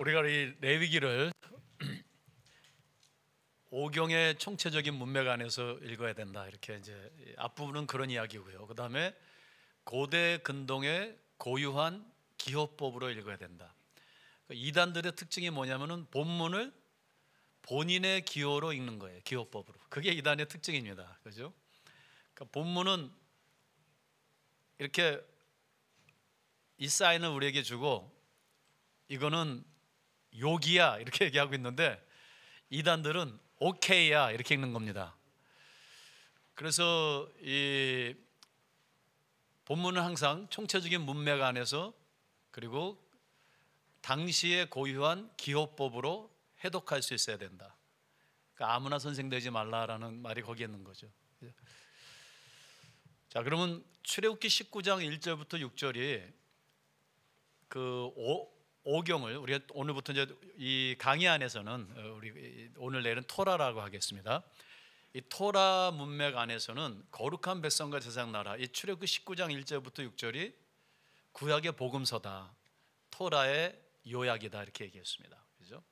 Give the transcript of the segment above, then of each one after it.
우리가 이 레위기를 오경의 총체적인 문맥 안에서 읽어야 된다. 이렇게 이제 앞부분은 그런 이야기고요. 그 다음에 고대 근동의 고유한 기호법으로 읽어야 된다. 이단들의 특징이 뭐냐면은 본문을 본인의 기호로 읽는 거예요. 기호법으로. 그게 이단의 특징입니다. 그죠? 그러니까 본문은 이렇게 이 사인을 우리에게 주고 이거는 욕이야 이렇게 얘기하고 있는데 이단들은 오케이야 이렇게 읽는 겁니다. 그래서 이 본문은 항상 총체적인 문맥 안에서 그리고 당시에 고유한 기호법으로 해독할 수 있어야 된다. 그러니까 아무나 선생 되지 말라라는 말이 거기에 있는 거죠. 자, 그러면 출애굽기 19장 1절부터 6절이 그 오경을 우리가 오늘부터 이제 이 강의 안에서는 우리 오늘 내일은 토라라고 하겠습니다. 이 토라 문맥 안에서는 거룩한 백성과 제사장 나라, 이 출애굽기 19장 1절부터 6절이 구약의 복음서다, 토라의 요약이다 이렇게 얘기했습니다. 그죠?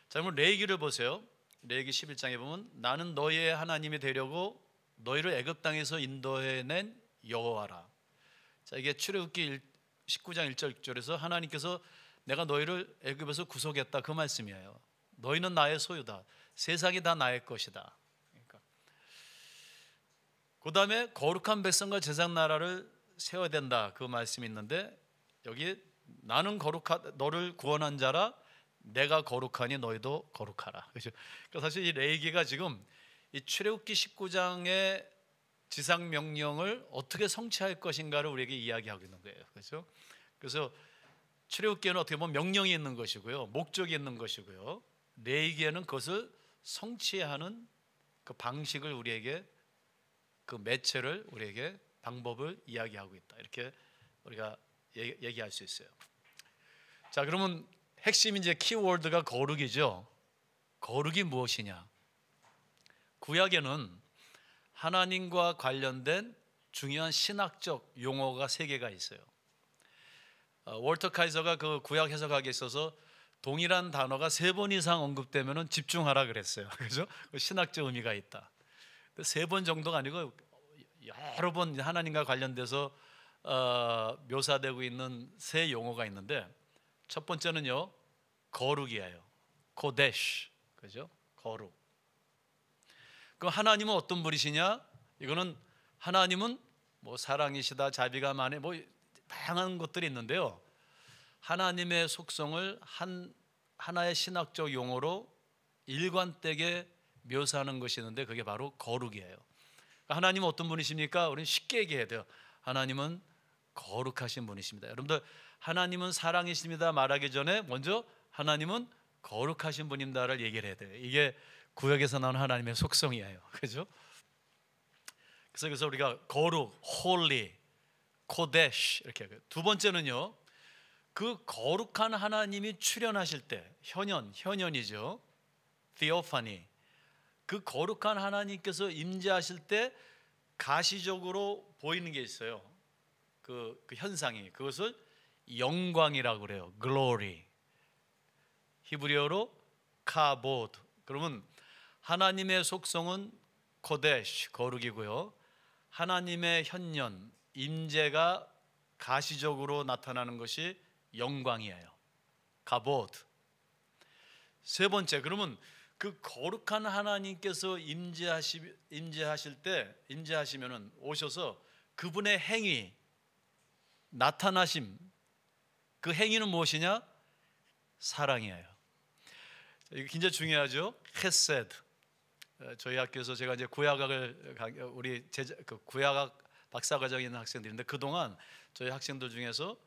자, 그럼 레위기를 보세요. 레위기 11장에 보면 나는 너희의 하나님이 되려고 너희를 애굽 땅에서 인도해낸 여호와라. 자, 이게 출애굽기 19장 1절 6절에서 하나님께서 내가 너희를 애굽에서 구속했다 그 말씀이에요. 너희는 나의 소유다. 세상이 다 나의 것이다. 그러니까 그 다음에 거룩한 백성과 제사장 나라를 세워야 된다 그 말씀이 있는데 여기 나는 너를 구원한 자라 내가 거룩하니 너희도 거룩하라. 그렇죠? 그러니까 사실 이 레위기가 지금 이 출애굽기 19장의 지상 명령을 어떻게 성취할 것인가를 우리에게 이야기하고 있는 거예요. 그렇죠? 그래서 출애굽기에는 어떻게 보면 명령이 있는 것이고요, 목적이 있는 것이고요, 레위기에는 그것을 성취하는 그 방식을 우리에게 그 매체를 우리에게 방법을 이야기하고 있다. 이렇게 우리가 얘기할 수 있어요. 자, 그러면 핵심 이제 키워드가 거룩이죠. 거룩이 무엇이냐? 구약에는 하나님과 관련된 중요한 신학적 용어가 3개가 있어요. 월터 카이저가 그 구약 해석학에 있어서 동일한 단어가 3번 이상 언급되면은 집중하라 그랬어요. 그죠? 신학적 의미가 있다. 3번 정도가 아니고 여러 번 하나님과 관련돼서 묘사되고 있는 3 용어가 있는데 첫 번째는요, 거룩이에요. 코데시. 그죠? 거룩. 그 하나님은 어떤 분이시냐? 이거는 하나님은 뭐 사랑이시다, 자비가 많이 뭐 다양한 것들이 있는데요. 하나님의 속성을 하나의 신학적 용어로 일관되게 묘사하는 것이 있는데 그게 바로 거룩이에요. 하나님은 어떤 분이십니까? 우리는 쉽게 얘기해야 돼요. 하나님은 거룩하신 분이십니다. 여러분들 하나님은 사랑이십니다 말하기 전에 먼저 하나님은 거룩하신 분입니다를 얘기를 해야 돼요. 이게 구약에서 나오는 하나님의 속성이에요. 그죠? 그래서 우리가 거룩, holy, kodesh 이렇게. 두 번째는요, 그 거룩한 하나님이 출현하실 때 현현이죠. theophany. 그 거룩한 하나님께서 임재하실 때 가시적으로 보이는 게 있어요. 그 현상이, 그것을 영광이라고 그래요. glory. 히브리어로 카보드. 그러면 하나님의 속성은 코데시, 거룩이고요, 하나님의 현현, 임재가 가시적으로 나타나는 것이 영광이에요. 가보드. 세 번째, 그러면 그 거룩한 하나님께서 임재하실 때, 임재하시면은 오셔서 그분의 행위, 나타나심, 그 행위는 무엇이냐? 사랑이에요. 이게 굉장히 중요하죠. 헤세드. 저희 학교에서 제가 이제 구약학을 우리 구약학 박사과정에 있는 학생들인데 그동안 저희 학생들 중에서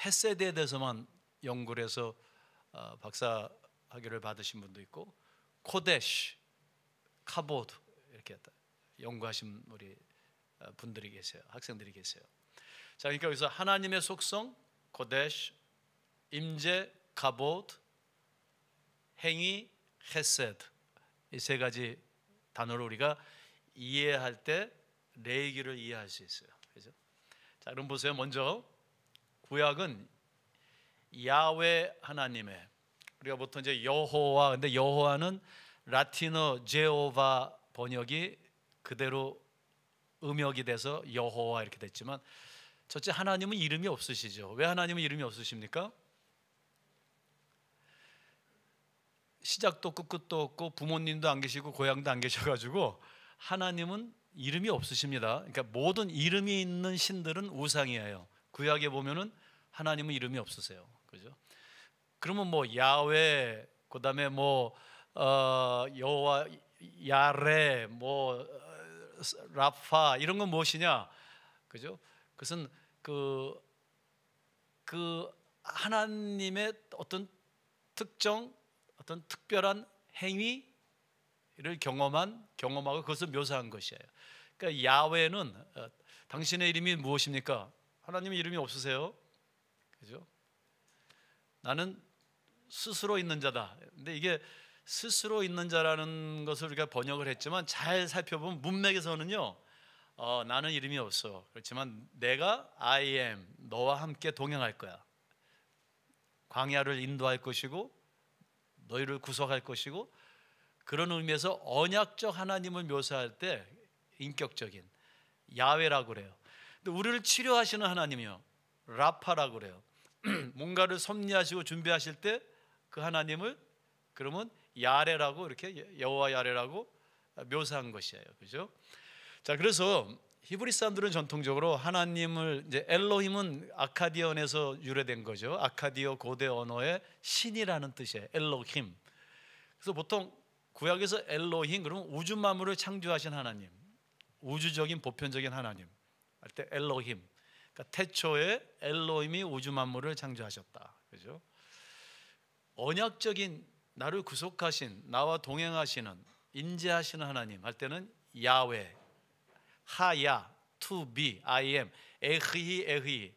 헤세드에 대해서만 연구를 해서 박사 학위를 받으신 분도 있고, 코데시, 카보드 이렇게 연구하신 우리 분들이 계세요. 학생들이 계세요. 자, 그러니까 여기서 하나님의 속성 코데시, 임재 카보드, 행위 헤세드, 이 3가지 단어를 우리가 이해할 때 레위기를 이해할 수 있어요. 그죠? 자, 그럼 보세요. 먼저 구약은 야훼 하나님의, 우리가 보통 이제 여호와, 근데 여호와는 라틴어 제호바 번역이 그대로 음역이 돼서 여호와 이렇게 됐지만, 첫째 하나님은 이름이 없으시죠. 왜 하나님은 이름이 없으십니까? 시작도 없고 끝도 없고 부모님도 안 계시고 고향도 안 계셔가지고 하나님은 이름이 없으십니다. 그러니까 모든 이름이 있는 신들은 우상이에요. 구약에 보면은 하나님은 이름이 없으세요. 그죠? 그러면 뭐 야훼, 그다음에 뭐 여호와, 야레, 뭐 라파 이런 건 무엇이냐? 그죠? 그것은 그 하나님의 어떤 특정, 어떤 특별한 행위를 경험하고 그것을 묘사한 것이에요. 그러니까 야훼는 당신의 이름이 무엇입니까? 하나님의 이름이 없으세요. 그죠? 나는 스스로 있는 자다. 근데 이게 스스로 있는 자라는 것을 우리가 번역을 했지만 잘 살펴보면 문맥에서는요, 나는 이름이 없어. 그렇지만 내가 I am, 너와 함께 동행할 거야. 광야를 인도할 것이고 너희를 구속할 것이고, 그런 의미에서 언약적 하나님을 묘사할 때 인격적인 야훼라고 그래요. 근데 우리를 치료하시는 하나님이요, 라파라고 그래요. 뭔가를 섭리하시고 준비하실 때 그 하나님을 그러면 야레라고, 이렇게 여호와 야레라고 묘사한 것이에요. 그죠? 자, 그래서 히브리 사람들은 전통적으로 하나님을, 이제 엘로힘은 아카디언에서 유래된 거죠. 아카디어 고대 언어의 신이라는 뜻이에요. 엘로힘. 그래서 보통 구약에서 엘로힘 그러면 우주 만물을 창조하신 하나님, 우주적인 보편적인 하나님 할 때 엘로힘. 그러니까 태초에 엘로힘이 우주 만물을 창조하셨다. 그죠? 언약적인 나를 구속하신, 나와 동행하시는, 인재하시는 하나님 할 때는 야훼, 하야, to be, I am, 에흐히 에흐히,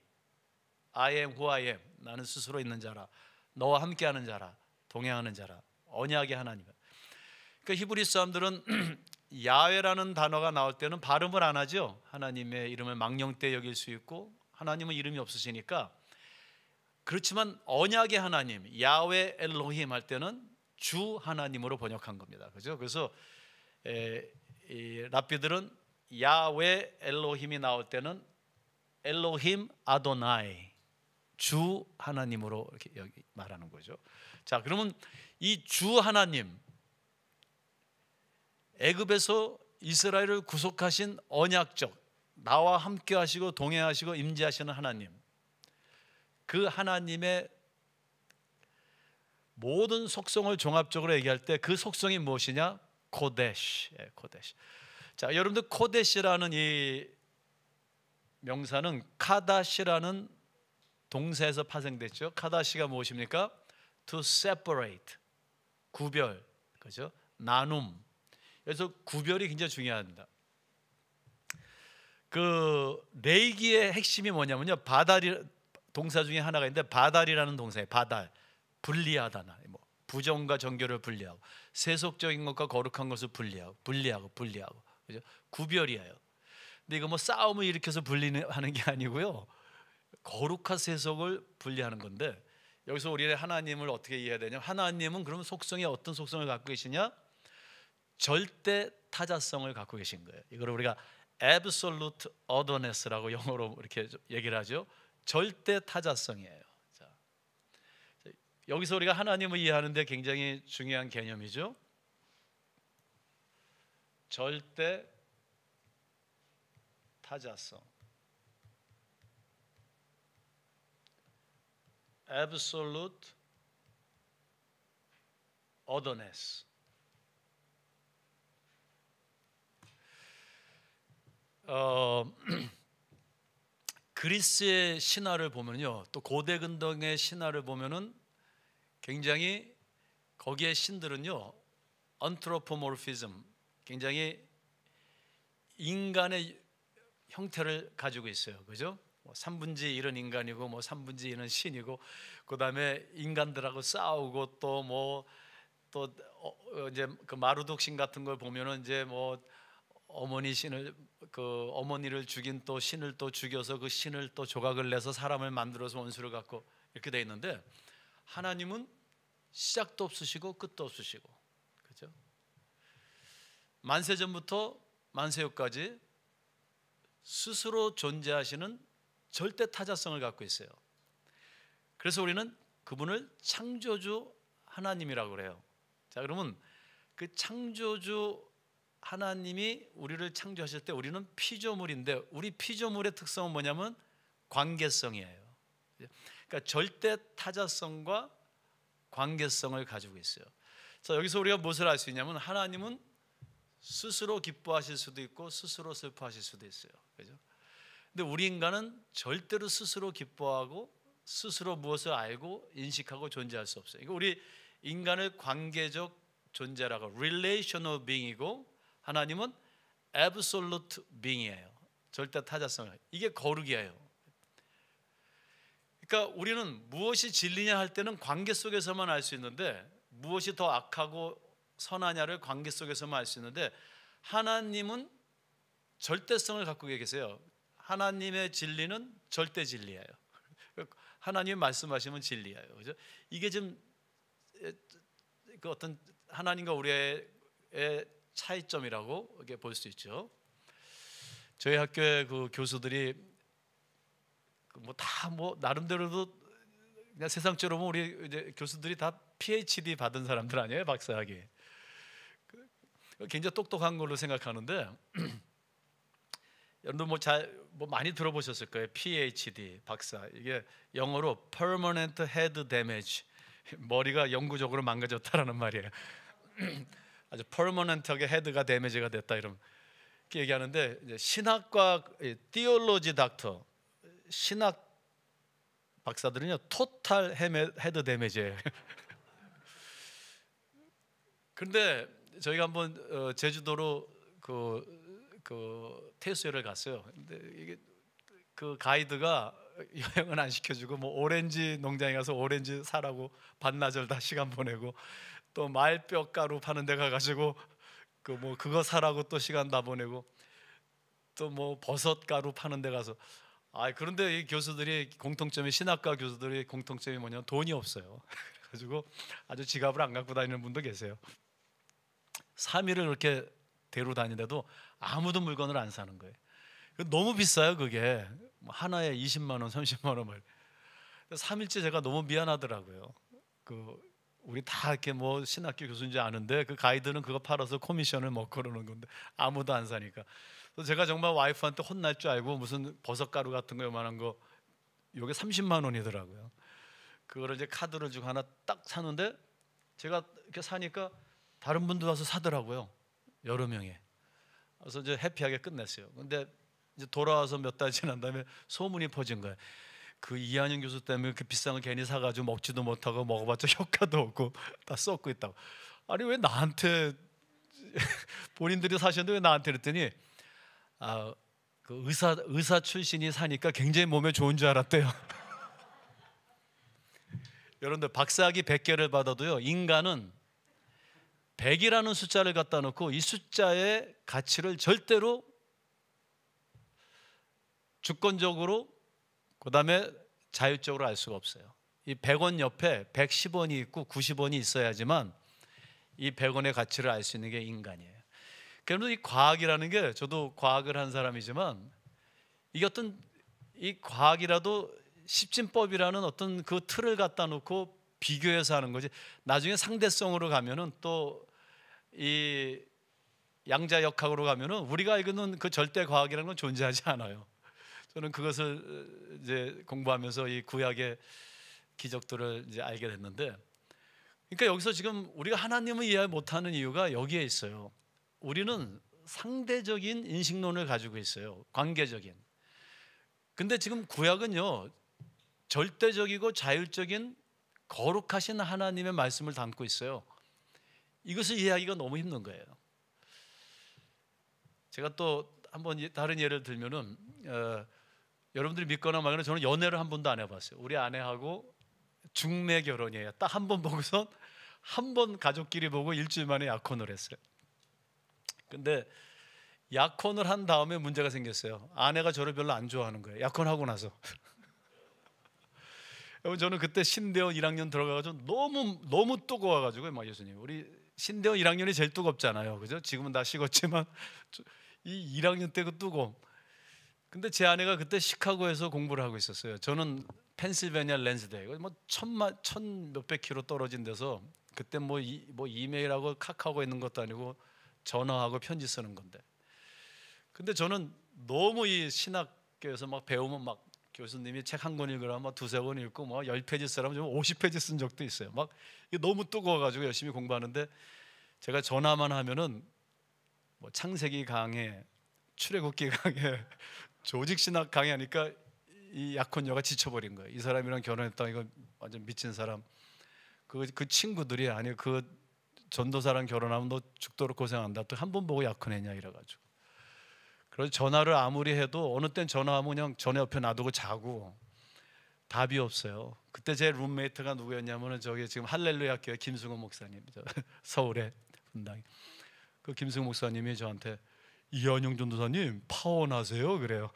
I am who I am, 나는 스스로 있는 자라, 너와 함께하는 자라, 동행하는 자라, 언약의 하나님. 그러니까 히브리 사람들은 야훼라는 단어가 나올 때는 발음을 안 하죠. 하나님의 이름을 망령되 여길 수 있고 하나님은 이름이 없으시니까. 그렇지만 언약의 하나님, 야훼 엘로힘 할 때는 주 하나님으로 번역한 겁니다. 그죠? 그래서 이 랍비들은 야훼 엘로힘이 나올 때는 엘로힘 아도나이, 주 하나님으로 이렇게 여기 말하는 거죠. 자, 그러면 이 주 하나님, 애굽에서 이스라엘을 구속하신 언약적, 나와 함께 하시고 동행하시고 임재하시는 하나님, 그 하나님의 모든 속성을 종합적으로 얘기할 때 그 속성이 무엇이냐? 코데시. 코데시. 자, 여러분들 코데시라는 이 명사는 카다시라는 동사에서 파생됐죠. 카다시가 무엇입니까? To separate, 구별, 그죠? 나눔. 그래서 구별이 굉장히 중요합니다. 그 레이기의 핵심이 뭐냐면요, 바달이, 동사 중에 하나가 있는데 바달이라는 동사예요. 바달, 분리하다나, 뭐 부정과 정결을 분리하고, 세속적인 것과 거룩한 것을 분리하고, 그죠? 구별이에요. 근데 이거 뭐 싸움을 일으켜서 분리하는 게 아니고요, 거룩한 세속을 분리하는 건데, 여기서 우리의 하나님을 어떻게 이해해야 되냐? 하나님은 그럼 속성이 어떤 속성을 갖고 계시냐? 절대 타자성을 갖고 계신 거예요. 이걸 우리가 absolute otherness라고 영어로 이렇게 얘기를 하죠. 절대 타자성이에요. 자, 여기서 우리가 하나님을 이해하는데 굉장히 중요한 개념이죠. 절대 타자성, absolute otherness. 그리스의 신화를 보면요, 또 고대 근동의 신화를 보면은 굉장히 거기에 신들은요, 안트로포모르피즘, 굉장히 인간의 형태를 가지고 있어요. 그죠? 뭐 3분의 1은 인간이고 뭐 3분의 2는 신이고, 그다음에 인간들하고 싸우고, 또 뭐 또 이제 그 마루독 신 같은 걸 보면은 이제 뭐 어머니 신을, 그 어머니를 죽인 또 신을 또 죽여서 그 신을 또 조각을 내서 사람을 만들어서 원수를 갖고, 이렇게 돼 있는데 하나님은 시작도 없으시고 끝도 없으시고, 그렇죠? 만세전부터 만세후까지 스스로 존재하시는 절대 타자성을 갖고 있어요. 그래서 우리는 그분을 창조주 하나님이라고 그래요. 자, 그러면 그 창조주 하나님이 우리를 창조하실 때 우리는 피조물인데, 우리 피조물의 특성은 뭐냐면 관계성이에요. 그러니까 절대 타자성과 관계성을 가지고 있어요. 자, 여기서 우리가 무엇을 알 수 있냐면 하나님은 스스로 기뻐하실 수도 있고 스스로 슬퍼하실 수도 있어요. 그죠? 근데 우리 인간은 절대로 스스로 기뻐하고 스스로 무엇을 알고 인식하고 존재할 수 없어요. 그러니까 우리 인간을 관계적 존재라고, relational being이고, 하나님은 absolute being이에요. 절대 타자성. 이게 거룩이에요. 그러니까 우리는 무엇이 진리냐 할 때는 관계 속에서만 알 수 있는데, 무엇이 더 악하고 선하냐를 관계 속에서만 알 수 있는데, 하나님은 절대성을 갖고 계세요. 하나님의 진리는 절대 진리예요. 하나님이 말씀하시면 진리예요. 그죠? 이게 좀 그 어떤 하나님과 우리의 차이점이라고 이렇게 볼 수 있죠. 저희 학교의 그 교수들이 뭐 나름대로도 그냥 세상적으로 보면 우리 이제 교수들이 다 PhD 받은 사람들 아니에요, 박사학위. 굉장히 똑똑한 걸로 생각하는데 여러분도 뭐 많이 들어보셨을 거예요. PhD 박사, 이게 영어로 Permanent Head Damage, 머리가 영구적으로 망가졌다라는 말이에요. 아주 퍼머넌트하게 헤드가 데미지가 됐다, 이런 게 얘기하는데, 이제 신학과 theology doctor, 신학 박사들은요 토탈 헤드 데미지예요. 그런데 저희가 한번 제주도로 그 태수회를 갔어요. 근데 이게 그 가이드가 여행은 안 시켜주고 뭐 오렌지 농장에 가서 오렌지 사라고 반나절 다 시간 보내고, 또 말뼈 가루 파는 데 가가지고 그거 사라고 또 시간 다 보내고, 또 뭐 버섯 가루 파는 데 가서, 그런데 이 교수들이 공통점이, 신학과 교수들이 공통점이 뭐냐면 돈이 없어요. 그래가지고 아주 지갑을 안 갖고 다니는 분도 계세요. 3일을 그렇게 데리고 다니는데도 아무도 물건을 안 사는 거예요. 너무 비싸요. 그게 하나에 20만 원, 30만 원 말. 3일째 제가 너무 미안하더라고요. 우리 다 이렇게 뭐 신학교 교수인지 아는데 그 가이드는 그거 팔아서 코미션을 먹고 그러는 건데 아무도 안 사니까. 그래서 제가 정말 와이프한테 혼날 줄 알고 무슨 버섯가루 같은 거 요만한 거, 요게 30만 원이더라고요. 그거를 이제 카드를 주고 하나 딱 사는데, 제가 이렇게 사니까 다른 분도 와서 사더라고요. 여러 명이. 그래서 이제 해피하게 끝냈어요. 근데 이제 돌아와서 몇 달 지난 다음에 소문이 퍼진 거예요. 그 이한영 교수 때문에 그 비싼 거 괜히 사가지고 먹지도 못하고 먹어봤자 효과도 없고 다 썩고 있다고. 아니 왜 나한테 본인들이 사셨는데 왜 나한테, 그랬더니 그 의사 출신이 사니까 굉장히 몸에 좋은 줄 알았대요. 여러분들 박사학위 100개를 받아도요, 인간은 100이라는 숫자를 갖다 놓고 이 숫자의 가치를 절대로 주권적으로, 그 다음에 자율적으로 알 수가 없어요. 이 100원 옆에 110원이 있고 90원이 있어야지만 이 100원의 가치를 알 수 있는 게 인간이에요. 그래서 이 과학이라는 게, 저도 과학을 한 사람이지만 이게 어떤 이 과학이라도 십진법이라는 어떤 그 틀을 갖다 놓고 비교해서 하는 거지, 나중에 상대성으로 가면은 또 이 양자역학으로 가면은 우리가 알고는 그 절대 과학이라는 건 존재하지 않아요. 저는 그것을 이제 공부하면서 이 구약의 기적들을 이제 알게 됐는데, 그러니까 여기서 지금 우리가 하나님을 이해 못하는 이유가 여기에 있어요. 우리는 상대적인 인식론을 가지고 있어요. 관계적인. 근데 지금 구약은요 절대적이고 자율적인 거룩하신 하나님의 말씀을 담고 있어요. 이것을 이해하기가 너무 힘든 거예요. 제가 또 한번 다른 예를 들면은 여러분들이 믿거나 말거나 저는 연애를 한 번도 안 해봤어요. 우리 아내하고 중매 결혼이에요. 딱 한 번 보고서 한 번 가족끼리 보고 일주일 만에 약혼을 했어요. 근데 약혼을 한 다음에 문제가 생겼어요. 아내가 저를 별로 안 좋아하는 거예요. 약혼하고 나서. 여러분 저는 그때 신대원 1학년 들어가가지고 너무 뜨거워가지고 막 예수님 우리 신대원 1학년이 제일 뜨겁잖아요, 그죠? 지금은 다 식었지만 이 1학년 때 그 뜨거움. 근데 제 아내가 그때 시카고에서 공부를 하고 있었어요. 저는 펜실베니아 랜스데이 뭐 천 몇백 킬로 떨어진 데서 그때 뭐 이메일하고 카카오가 있는 것도 아니고 전화하고 편지 쓰는 건데. 근데 저는 너무 이 신학교에서 막 배우면 막 교수님이 책 한 권 읽으라면 막 두세 권 읽고 뭐 10페이지 쓰라면 좀 50페이지 쓴 적도 있어요. 막 이게 너무 뜨거워가지고 열심히 공부하는데 제가 전화만 하면은 뭐 창세기 강해, 출애굽기 강해, 조직신학 강의하니까 이 약혼녀가 지쳐버린 거예요. 이 사람이랑 결혼했다 이거 완전 미친 사람. 그 친구들이 아니 그 전도사랑 결혼하면 너 죽도록 고생한다. 또 한 번 보고 약혼했냐 이래가지고. 그래서 전화를 아무리 해도 어느 땐 전화하면 그냥 전화 옆에 놔두고 자고 답이 없어요. 그때 제 룸메이트가 누구였냐면은 저기 지금 할렐루야 교회 김승호 목사님, 서울의 분당. 그 김승호 목사님이 저한테 이한영 전도사님 파혼하세요 그래요.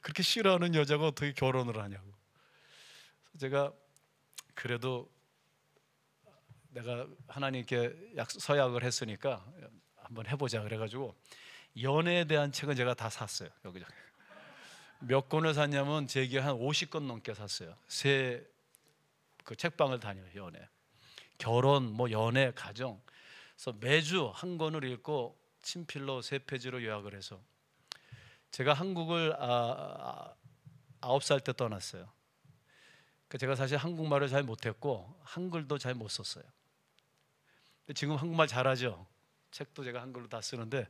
그렇게 싫어하는 여자가 어떻게 결혼을 하냐고. 제가 그래도 내가 하나님께 서약을 했으니까 한번 해보자 그래가지고 연애에 대한 책은 제가 다 샀어요. 여기저기 몇 권을 샀냐면 제 기억에 한 50권 넘게 샀어요. 그 책방을 다녀요. 연애, 결혼, 뭐 연애, 가정. 그래서 매주 한 권을 읽고 친필로 3페이지로 요약을 해서 제가 한국을 9살 때 떠났어요. 제가 사실 한국말을 잘 못했고 한글도 잘 못 썼어요. 지금 한국말 잘하죠. 책도 제가 한글로 다 쓰는데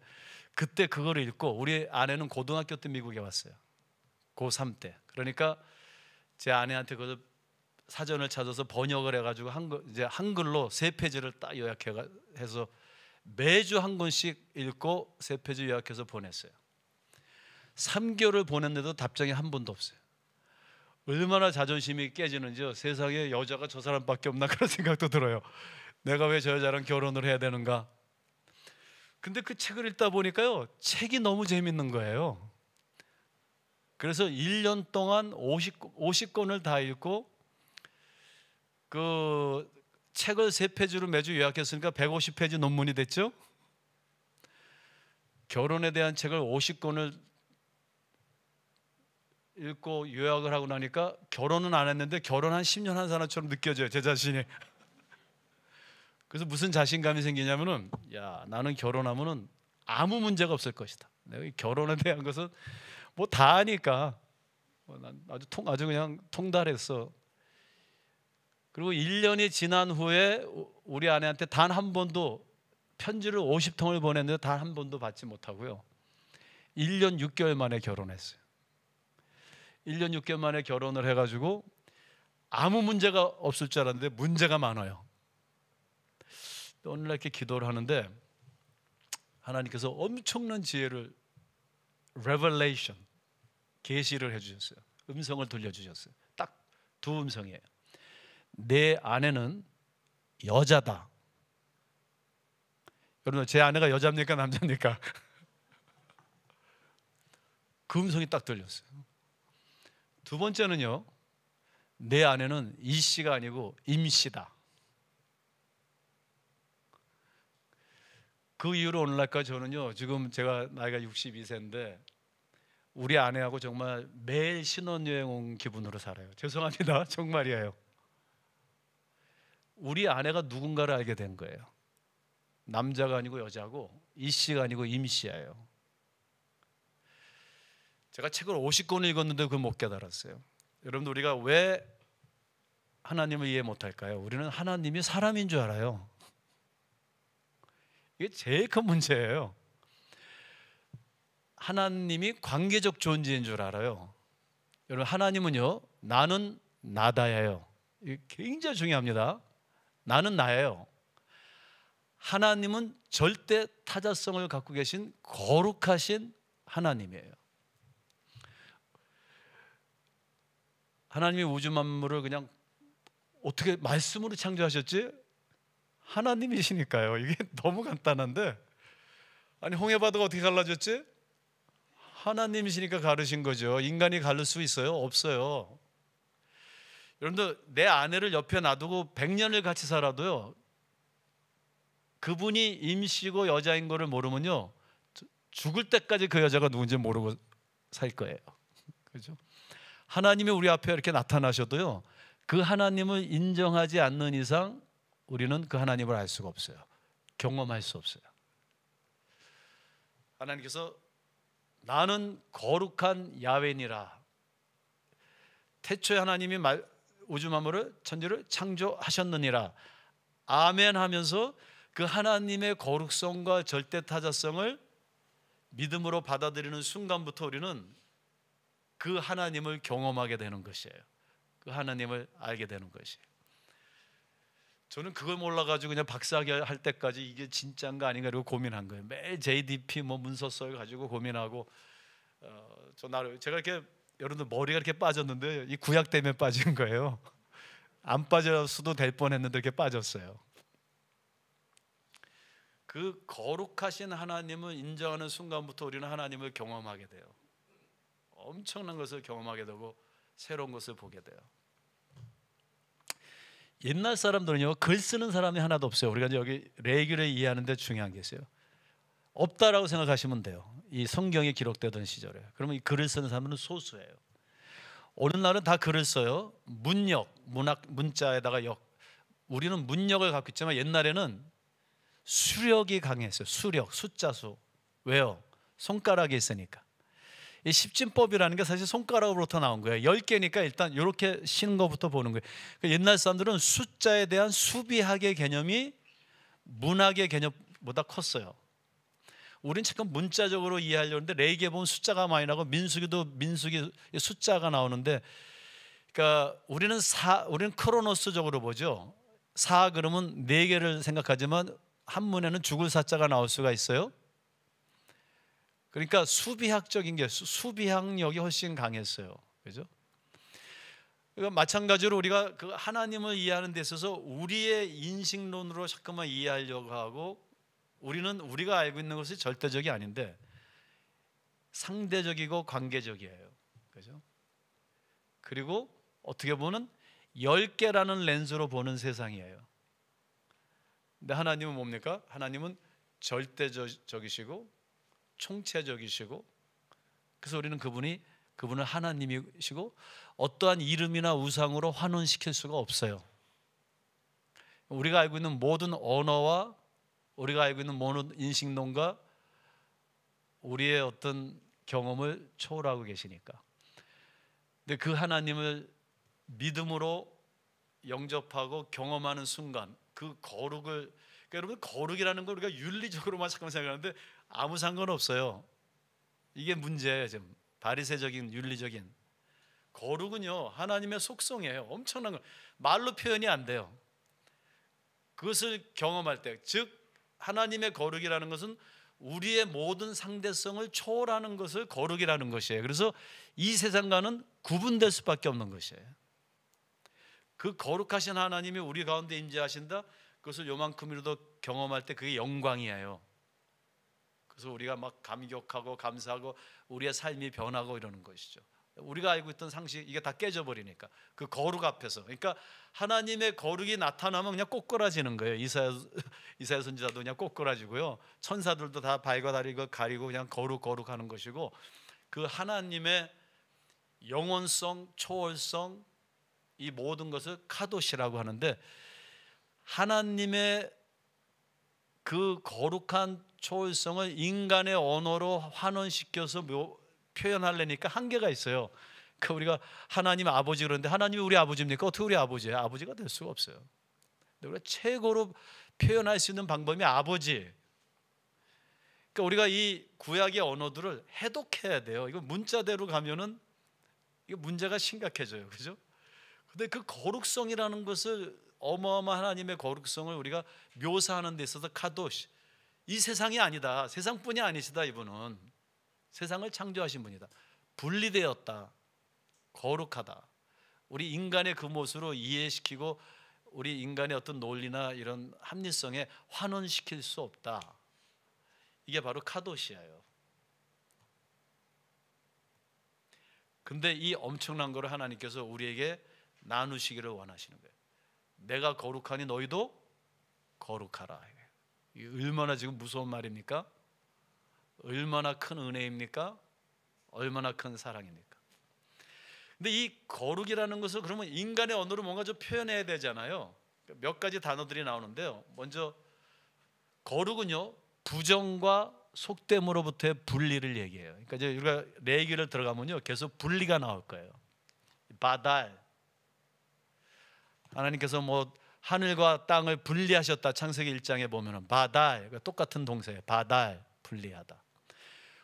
그때 그거를 읽고 우리 아내는 고등학교 때 미국에 왔어요. 고3 때. 그러니까 제 아내한테 그 사전을 찾아서 번역을 해가지고 한글로 3페이지를 딱 요약해서 매주 한 권씩 읽고 3페이지 요약해서 보냈어요. 3개월을 보냈는데도 답장이 한 번도 없어요. 얼마나 자존심이 깨지는지요. 세상에 여자가 저 사람밖에 없나 그런 생각도 들어요. 내가 왜 저 여자랑 결혼을 해야 되는가. 근데 그 책을 읽다 보니까요 책이 너무 재밌는 거예요. 그래서 1년 동안 50권을 다 읽고 그 책을 3페이지로 매주 요약했으니까 150페이지 논문이 됐죠. 결혼에 대한 책을 50권을 읽고 요약을 하고 나니까 결혼은 안 했는데 결혼한 10년 한 사람처럼 느껴져요, 제 자신이. 그래서 무슨 자신감이 생기냐면은 야, 나는 결혼하면은 아무 문제가 없을 것이다. 내가 결혼에 대한 것은 뭐 다 아니까 난 아주 그냥 통달했어. 그리고 1년이 지난 후에 우리 아내한테 단 한 번도 편지를 50통을 보냈는데 단 한 번도 받지 못하고요. 1년 6개월 만에 결혼했어요. 1년 6개월 만에 결혼을 해가지고 아무 문제가 없을 줄 알았는데 문제가 많아요. 오늘날 이렇게 기도를 하는데 하나님께서 엄청난 지혜를 revelation 계시를 해주셨어요. 음성을 들려주셨어요. 딱 두 음성이에요. 내 아내는 여자다. 여러분 제 아내가 여자입니까 남자입니까? 그 음성이 딱 들렸어요. 두 번째는요, 내 아내는 이씨가 아니고 임씨다. 그 이후로 오늘날까지 저는요, 지금 제가 나이가 62세인데 우리 아내하고 정말 매일 신혼여행 온 기분으로 살아요. 죄송합니다. 정말이에요. 우리 아내가 누군가를 알게 된 거예요. 남자가 아니고 여자고 이씨가 아니고 임씨예요. 제가 책을 50권을 읽었는데 그걸 못 깨달았어요. 여러분 우리가 왜 하나님을 이해 못할까요? 우리는 하나님이 사람인 줄 알아요. 이게 제일 큰 문제예요. 하나님이 관계적 존재인 줄 알아요. 여러분 하나님은요, 나는 나다예요. 이게 굉장히 중요합니다. 나는 나예요. 하나님은 절대 타자성을 갖고 계신 거룩하신 하나님이에요. 하나님이 우주 만물을 그냥 어떻게 말씀으로 창조하셨지? 하나님이시니까요. 이게 너무 간단한데, 아니 홍해바다가 어떻게 갈라졌지? 하나님이시니까 가르신 거죠. 인간이 가를 수 있어요? 없어요. 여러분들 내 아내를 옆에 놔두고 100년을 같이 살아도요, 그분이 임시고 여자인 거를 모르면요, 죽을 때까지 그 여자가 누군지 모르고 살 거예요. 그렇죠? 하나님이 우리 앞에 이렇게 나타나셔도요, 그 하나님을 인정하지 않는 이상 우리는 그 하나님을 알 수가 없어요. 경험할 수 없어요. 하나님께서 나는 거룩한 야훼니라. 태초에 하나님이 우주 만물을 천지를 창조하셨느니라. 아멘 하면서 그 하나님의 거룩성과 절대타자성을 믿음으로 받아들이는 순간부터 우리는 그 하나님을 경험하게 되는 것이에요. 그 하나님을 알게 되는 것이에요. 저는 그걸 몰라가지고 그냥 박사학위 할 때까지 이게 진짜인가 아닌가 이러고 고민한 거예요. 매일 JDP 문서 써 가지고 고민하고, 제가 이렇게 여러분들 머리가 이렇게 빠졌는데 이 구약 때문에 빠진 거예요. 안 빠졌어도 될 뻔했는데 이렇게 빠졌어요. 그 거룩하신 하나님을 인정하는 순간부터 우리는 하나님을 경험하게 돼요. 엄청난 것을 경험하게 되고 새로운 것을 보게 돼요. 옛날 사람들은요, 글 쓰는 사람이 하나도 없어요. 우리가 여기 레위기를 이해하는데 중요한 게 있어요. 없다라고 생각하시면 돼요. 이 성경이 기록되던 시절에. 그러면 이 글을 쓰는 사람은 소수예요. 오늘날은 다 글을 써요. 문역, 문자에다가 역. 우리는 문역을 갖고 있지만 옛날에는 수력이 강했어요. 수력, 숫자수. 왜요? 손가락이 있으니까. 이 십진법이라는 게 사실 손가락으로부터 나온 거예요. 10개니까 일단 이렇게 쉬는 것부터 보는 거예요. 옛날 사람들은 숫자에 대한 수비학의 개념이 문학의 개념보다 컸어요. 우린 잠깐 문자적으로 이해하려는데 레위기에 보면 숫자가 많이 나고 민수기 숫자가 나오는데, 그러니까 우리는 크로노스적으로 보죠. 4 그러면 4개를 생각하지만 한문에는 죽을 사자가 나올 수가 있어요. 그러니까 수비학적인 게 수비학력이 훨씬 강했어요. 그죠? 그러니까 마찬가지로 우리가 그 하나님을 이해하는 데 있어서 우리의 인식론으로 자꾸만 이해하려고 하고, 우리는 우리가 알고 있는 것이 절대적이 아닌데 상대적이고 관계적이에요. 그죠? 그리고 어떻게 보면 10개라는 렌즈로 보는 세상이에요. 근데 하나님은 뭡니까? 하나님은 절대적이시고 총체적이시고, 그래서 우리는 그분을 하나님이시고 어떠한 이름이나 우상으로 환원시킬 수가 없어요. 우리가 알고 있는 모든 언어와 우리가 알고 있는 모든 인식론과 우리의 어떤 경험을 초월하고 계시니까. 근데 그 하나님을 믿음으로 영접하고 경험하는 순간 그 거룩을, 그러니까 여러분 거룩이라는 걸 우리가 윤리적으로만 잠깐 생각하는데 아무 상관없어요. 이게 문제예요. 지금 바리새적인 윤리적인 거룩은요, 하나님의 속성이에요. 엄청난 거, 말로 표현이 안 돼요. 그것을 경험할 때, 즉 하나님의 거룩이라는 것은 우리의 모든 상대성을 초월하는 것을 거룩이라는 것이에요. 그래서 이 세상과는 구분될 수밖에 없는 것이에요. 그 거룩하신 하나님이 우리 가운데 임재하신다, 그것을 요만큼이라도 경험할 때 그게 영광이에요. 그래서 우리가 막 감격하고 감사하고 우리의 삶이 변하고 이러는 것이죠. 우리가 알고 있던 상식 이게 다 깨져버리니까 그 거룩 앞에서. 그러니까 하나님의 거룩이 나타나면 그냥 꼬꾸라지는 거예요. 이사야 선지자도 그냥 꼬꾸라지고요. 천사들도 다 발과 다리가 가리고 그냥 거룩하는 것이고, 그 하나님의 영원성, 초월성, 이 모든 것을 카도시라고 하는데, 하나님의 그 거룩한 초월성을 인간의 언어로 환원시켜서 표현하려니까 한계가 있어요. 그러니까 우리가 하나님 아버지 그러는데 하나님이 우리 아버지입니까? 어떻게 우리 아버지예요? 아버지가 될 수가 없어요. 근데 우리가 최고로 표현할 수 있는 방법이 아버지. 그러니까 우리가 이 구약의 언어들을 해독해야 돼요. 이거 문자대로 가면은 이거 문제가 심각해져요. 그죠? 근데 그 거룩성이라는 것을, 어마어마한 하나님의 거룩성을 우리가 묘사하는 데 있어서 카도시, 이 세상이 아니다, 세상뿐이 아니시다, 이분은 세상을 창조하신 분이다, 분리되었다, 거룩하다, 우리 인간의 그 모습으로 이해시키고 우리 인간의 어떤 논리나 이런 합리성에 환원시킬 수 없다. 이게 바로 카도시예요. 근데 이 엄청난 거를 하나님께서 우리에게 나누시기를 원하시는 거예요. 내가 거룩하니 너희도 거룩하라. 이게 얼마나 지금 무서운 말입니까? 얼마나 큰 은혜입니까? 얼마나 큰 사랑입니까? 근데 이 거룩이라는 것을 그러면 인간의 언어로 뭔가 좀 표현해야 되잖아요. 몇 가지 단어들이 나오는데요. 먼저 거룩은요, 부정과 속됨으로부터의 분리를 얘기해요. 그러니까 이제 우리가 레위기를 들어가면요, 계속 분리가 나올 거예요. 바달, 하나님께서 뭐 하늘과 땅을 분리하셨다. 창세기 1장에 보면은 바달, 똑같은 동사예요. 바달, 분리하다.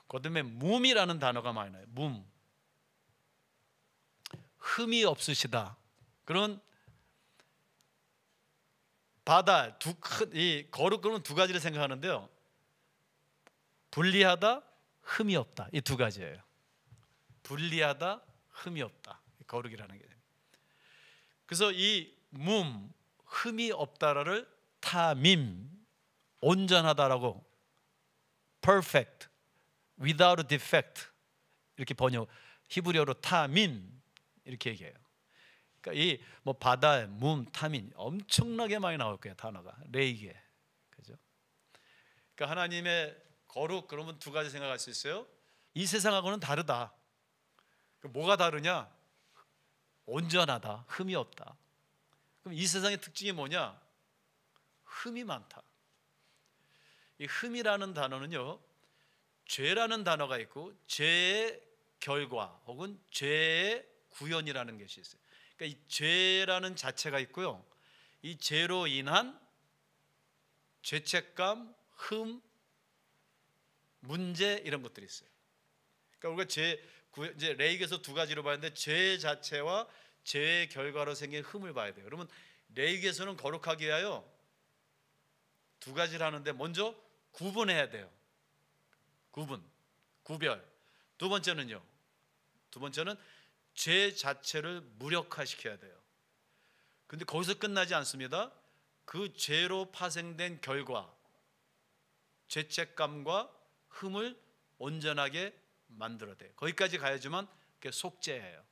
그다음에 뭄이라는 단어가 많이 나요. 뭄, 흠이 없으시다. 그런 바달, 이 거룩, 그러면 두 가지를 생각하는데요. 분리하다, 흠이 없다. 이 두 가지예요. 분리하다, 흠이 없다. 거룩이라는 게. 그래서 이 흠이 없다를 타밈, 온전하다라고, perfect, without defect 이렇게 번역, 히브리어로 타밈 이렇게 얘기해요. 그러니까 이 뭐 바달, 타민 엄청나게 많이 나올 거예요. 단어가 레이기에, 그죠? 그러니까 하나님의 거룩, 그러면 두 가지 생각할 수 있어요. 이 세상하고는 다르다. 뭐가 다르냐? 온전하다, 흠이 없다. 그럼 이 세상의 특징이 뭐냐? 흠이 많다. 이 흠이라는 단어는요, 죄라는 단어가 있고 죄의 결과 혹은 죄의 구현이라는 것이 있어요. 그러니까 이 죄라는 자체가 있고요, 이 죄로 인한 죄책감, 흠, 문제, 이런 것들이 있어요. 그러니까 우리가 이제 레위기에서 두 가지로 봤는데 죄 자체와 죄의 결과로 생긴 흠을 봐야 돼요. 그러면 레위기에서는 거룩하기 위하여 두 가지를 하는데, 먼저 구분해야 돼요. 구별. 두 번째는 죄 자체를 무력화시켜야 돼요. 근데 거기서 끝나지 않습니다. 그 죄로 파생된 결과, 죄책감과 흠을 온전하게 만들어야 돼요. 거기까지 가야지만 그게 속죄예요.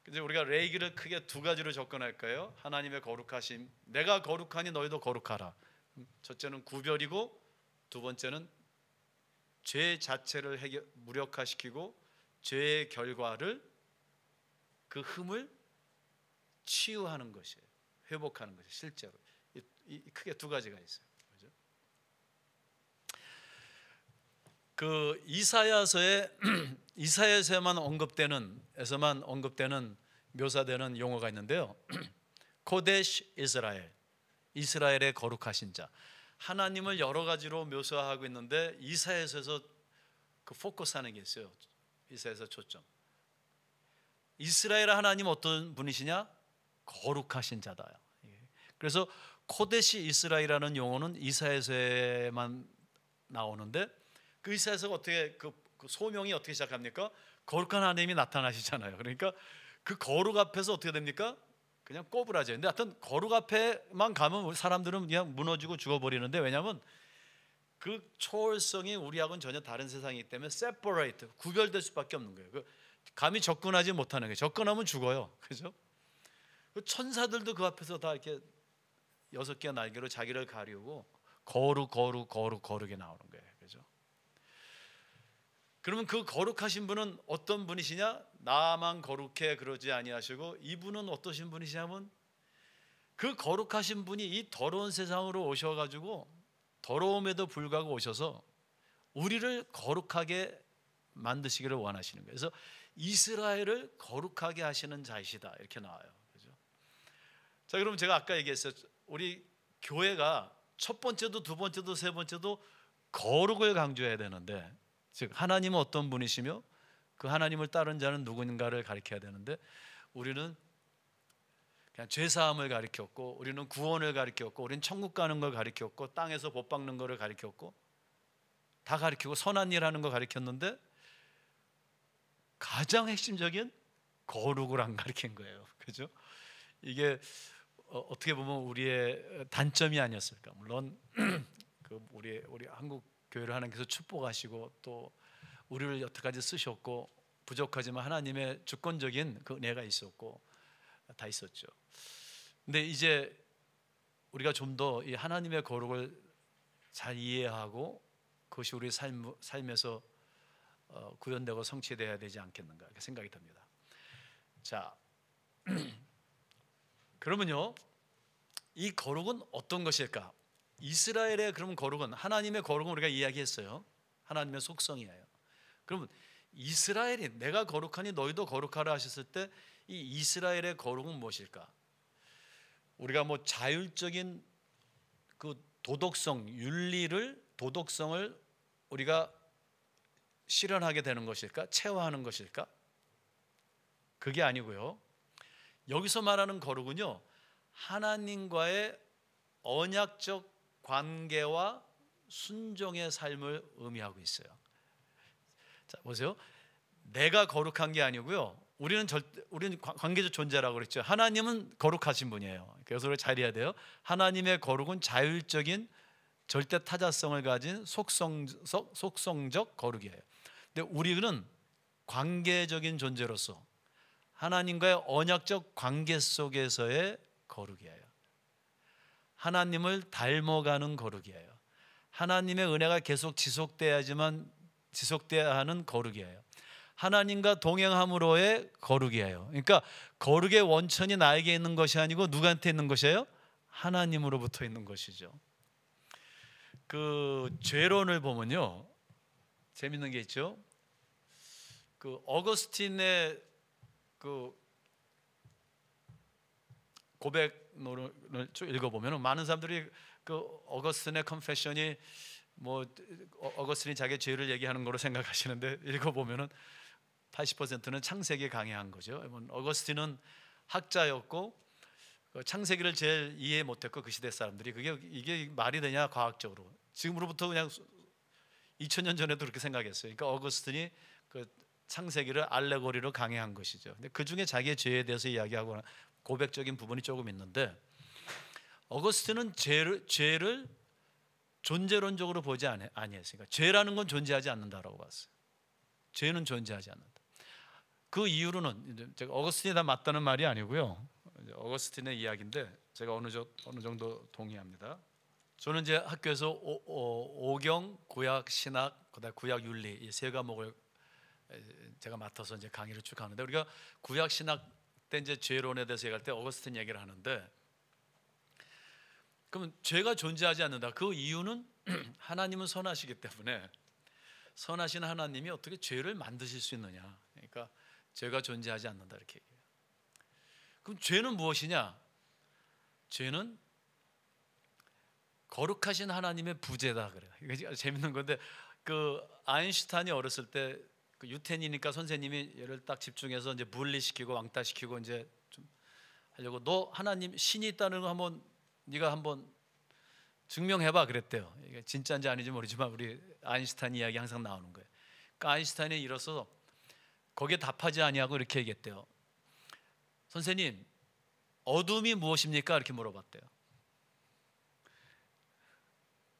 그래서 우리가 레위기를 크게 두 가지로 접근할까요? 하나님의 거룩하심, 내가 거룩하니 너희도 거룩하라. 첫째는 구별이고, 두 번째는 죄 자체를 무력화시키고 죄의 결과를, 그 흠을 치유하는 것이에요. 회복하는 것이 실제로 크게 두 가지가 있어요. 그렇죠? 그 이사야서에만 언급되는 묘사되는 용어가 있는데요. 코데시 이스라엘, 이스라엘의 거룩하신 자. 하나님을 여러 가지로 묘사하고 있는데 이사야서에서 그 포커스하는 게 있어요. 이사야서 초점. 이스라엘 하나님 어떤 분이시냐? 거룩하신 자다. 그래서 코데시 이스라엘이라는 용어는 이사야서에만 나오는데, 그 이사야서가 어떻게 그 소명이 어떻게 시작합니까? 거룩한 하나님이 나타나시잖아요. 그러니까 그 거룩 앞에서 어떻게 됩니까? 그냥 꼬부라져요. 근데 하여튼 거룩 앞에만 가면 사람들은 그냥 무너지고 죽어버리는데, 왜냐하면 그 초월성이 우리하고는 전혀 다른 세상이기 때문에 separate, 구별될 수밖에 없는 거예요. 감히 접근하지 못하는 거예요. 접근하면 죽어요. 그죠? 천사들도 그 앞에서 다 이렇게 6개의 날개로 자기를 가리우고 거룩이 나오는 거예요. 그죠? 그러면 그 거룩하신 분은 어떤 분이시냐? 나만 거룩해 그러지 아니하시고, 이분은 어떠신 분이시냐면, 그 거룩하신 분이 이 더러운 세상으로 오셔가지고 더러움에도 불구하고 오셔서 우리를 거룩하게 만드시기를 원하시는 거예요. 그래서 이스라엘을 거룩하게 하시는 자이시다, 이렇게 나와요. 그죠? 자, 그럼 제가 아까 얘기했어요. 우리 교회가 첫 번째도 두 번째도 세 번째도 거룩을 강조해야 되는데, 즉 하나님은 어떤 분이시며 그 하나님을 따른 자는 누구인가를 가리켜야 되는데, 우리는 그냥 죄사함을 가리켰고, 우리는 구원을 가리켰고, 우리는 천국 가는 걸 가리켰고, 땅에서 복 받는 거를 가리켰고, 다 가리키고 선한 일 하는 거 가리켰는데, 가장 핵심적인 거룩을 안 가리킨 거예요. 그죠? 이게 어떻게 보면 우리의 단점이 아니었을까. 물론 우리 한국 교회를 하나님께서 축복하시고 또 우리를 여태까지 쓰셨고, 부족하지만 하나님의 주권적인 그 은혜가 있었고, 다 있었죠. 근데 이제 우리가 좀 더 이 하나님의 거룩을 잘 이해하고 그것이 우리 삶에서 구현되고 성취되어야 되지 않겠는가 이렇게 생각이 듭니다. 자, 그러면요, 이 거룩은 어떤 것일까? 이스라엘의 그럼 거룩은, 하나님의 거룩은 우리가 이야기했어요. 하나님의 속성이에요. 그러면 이스라엘이 내가 거룩하니 너희도 거룩하라 하셨을 때 이 이스라엘의 거룩은 무엇일까? 우리가 뭐 자율적인 그 도덕성을 우리가 실현하게 되는 것일까? 체화하는 것일까? 그게 아니고요. 여기서 말하는 거룩은요, 하나님과의 언약적 관계와 순종의 삶을 의미하고 있어요. 자, 보세요. 내가 거룩한 게 아니고요. 우리는 관계적 존재라고 그랬죠. 하나님은 거룩하신 분이에요. 그래서 우리가 잘 이해해야 돼요. 하나님의 거룩은 자율적인 절대 타자성을 가진 속성적 거룩이에요. 근데 우리는 관계적인 존재로서 하나님과의 언약적 관계 속에서의 거룩이에요. 하나님을 닮아가는 거룩이에요. 하나님의 은혜가 계속 지속돼야 하는 거룩이에요. 하나님과 동행함으로의 거룩이에요. 그러니까 거룩의 원천이 나에게 있는 것이 아니고 누구한테 있는 것이에요? 하나님으로부터 있는 것이죠. 그 죄론을 보면요, 재밌는 게 있죠. 그 어거스틴의 그 고백론을 쭉 읽어보면 많은 사람들이 그 어거스틴의 컨페션이 뭐 어거스틴이 자기의 죄를 얘기하는 거로 생각하시는데, 읽어보면은 80%는 창세기에 강해한 거죠. 어거스틴은 학자였고 창세기를 제일 이해 못했고 그 시대 사람들이 이게 말이 되냐 과학적으로, 지금으로부터 그냥 2000년 전에도 그렇게 생각했어요. 그러니까 어거스틴이 그 창세기를 알레고리로 강해한 것이죠. 근데 그 중에 자기의 죄에 대해서 이야기하고 고백적인 부분이 조금 있는데, 어거스틴은 죄를 존재론적으로 보지 아니했으니까 죄라는 건 존재하지 않는다라고 봤어요. 죄는 존재하지 않는다. 그 이유로는 제가 어거스틴이 다 맞다는 말이 아니고요. 어거스틴의 이야기인데 제가 어느 정도 동의합니다. 저는 이제 학교에서 오경, 구약 신학, 그다음 구약 윤리 이 세 과목을 제가 맡아서 이제 강의를 쭉 하는데, 우리가 구약 신학 때 이제 죄론에 대해서 얘기할 때 어거스틴 얘기를 하는데, 그러면 죄가 존재하지 않는다. 그 이유는 하나님은 선하시기 때문에 선하신 하나님이 어떻게 죄를 만드실 수 있느냐. 그러니까 죄가 존재하지 않는다 이렇게 얘기해요. 그럼 죄는 무엇이냐? 죄는 거룩하신 하나님의 부재다 그래요. 이게 재밌는 건데, 그 아인슈타인이 어렸을 때 그 유태인이니까 선생님이 얘를 딱 집중해서 이제 분리시키고 왕따시키고 이제 좀 하려고, 너 하나님 신이 있다는 거 네가 한번 증명해봐 그랬대요. 이게 진짜인지 아닌지 모르지만 우리 아인슈타인 이야기 항상 나오는 거예요. 그러니까 아인슈타인이 일어서 거기에 답하지 아니하고 이렇게 얘기했대요. 선생님, 어둠이 무엇입니까? 이렇게 물어봤대요.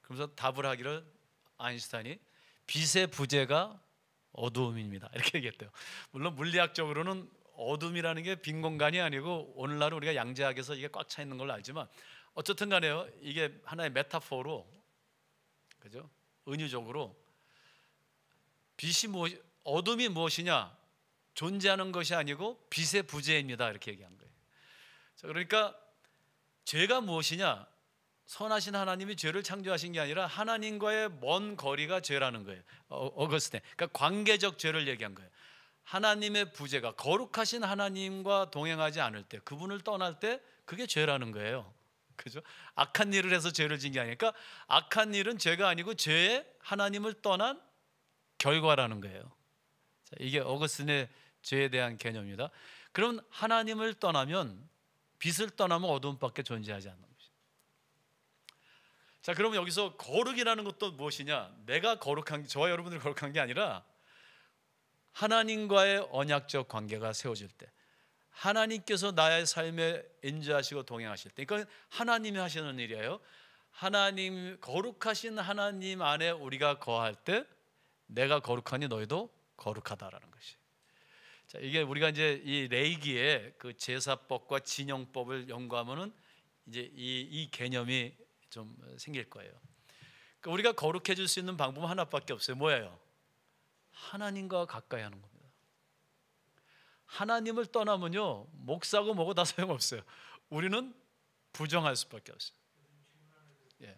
그러면서 답을 하기를 아인슈타인이 빛의 부재가 어두움입니다 이렇게 얘기했대요. 물론 물리학적으로는 어둠이라는 게 빈 공간이 아니고 오늘날은 우리가 양자학에서 이게 꽉 차 있는 걸로 알지만, 어쨌든 간에요, 이게 하나의 메타포로, 그죠? 은유적으로 어둠이 무엇이냐? 존재하는 것이 아니고 빛의 부재입니다 이렇게 얘기한 거예요. 자, 그러니까 죄가 무엇이냐? 선하신 하나님이 죄를 창조하신 게 아니라 하나님과의 먼 거리가 죄라는 거예요. 어거스틴. 그러니까 관계적 죄를 얘기한 거예요. 하나님의 부재가, 거룩하신 하나님과 동행하지 않을 때, 그분을 떠날 때 그게 죄라는 거예요. 그죠? 악한 일을 해서 죄를 진 게 아니니까, 악한 일은 죄가 아니고 죄의 하나님을 떠난 결과라는 거예요. 자, 이게 어거스틴의 죄에 대한 개념입니다. 그럼 하나님을 떠나면, 빛을 떠나면 어두움밖에 존재하지 않는 것이죠. 자, 그러면 여기서 거룩이라는 것도 무엇이냐? 내가 거룩한 게, 저와 여러분들이 거룩한 게 아니라 하나님과의 언약적 관계가 세워질 때, 하나님께서 나의 삶에 인도하시고 동행하실 때, 그러니까 하나님이 하시는 일이에요. 하나님, 거룩하신 하나님 안에 우리가 거할 때 내가 거룩하니 너희도 거룩하다라는 것이. 자, 이게 우리가 이제 이 레이기의 그 제사법과 진영법을 연구하면은 이제 이 개념이 좀 생길 거예요. 그러니까 우리가 거룩해질 수 있는 방법은 하나밖에 없어요. 뭐예요? 하나님과 가까이 하는 겁니다. 하나님을 떠나면요, 목사고 뭐고 다 소용없어요. 우리는 부정할 수밖에 없어요. 예.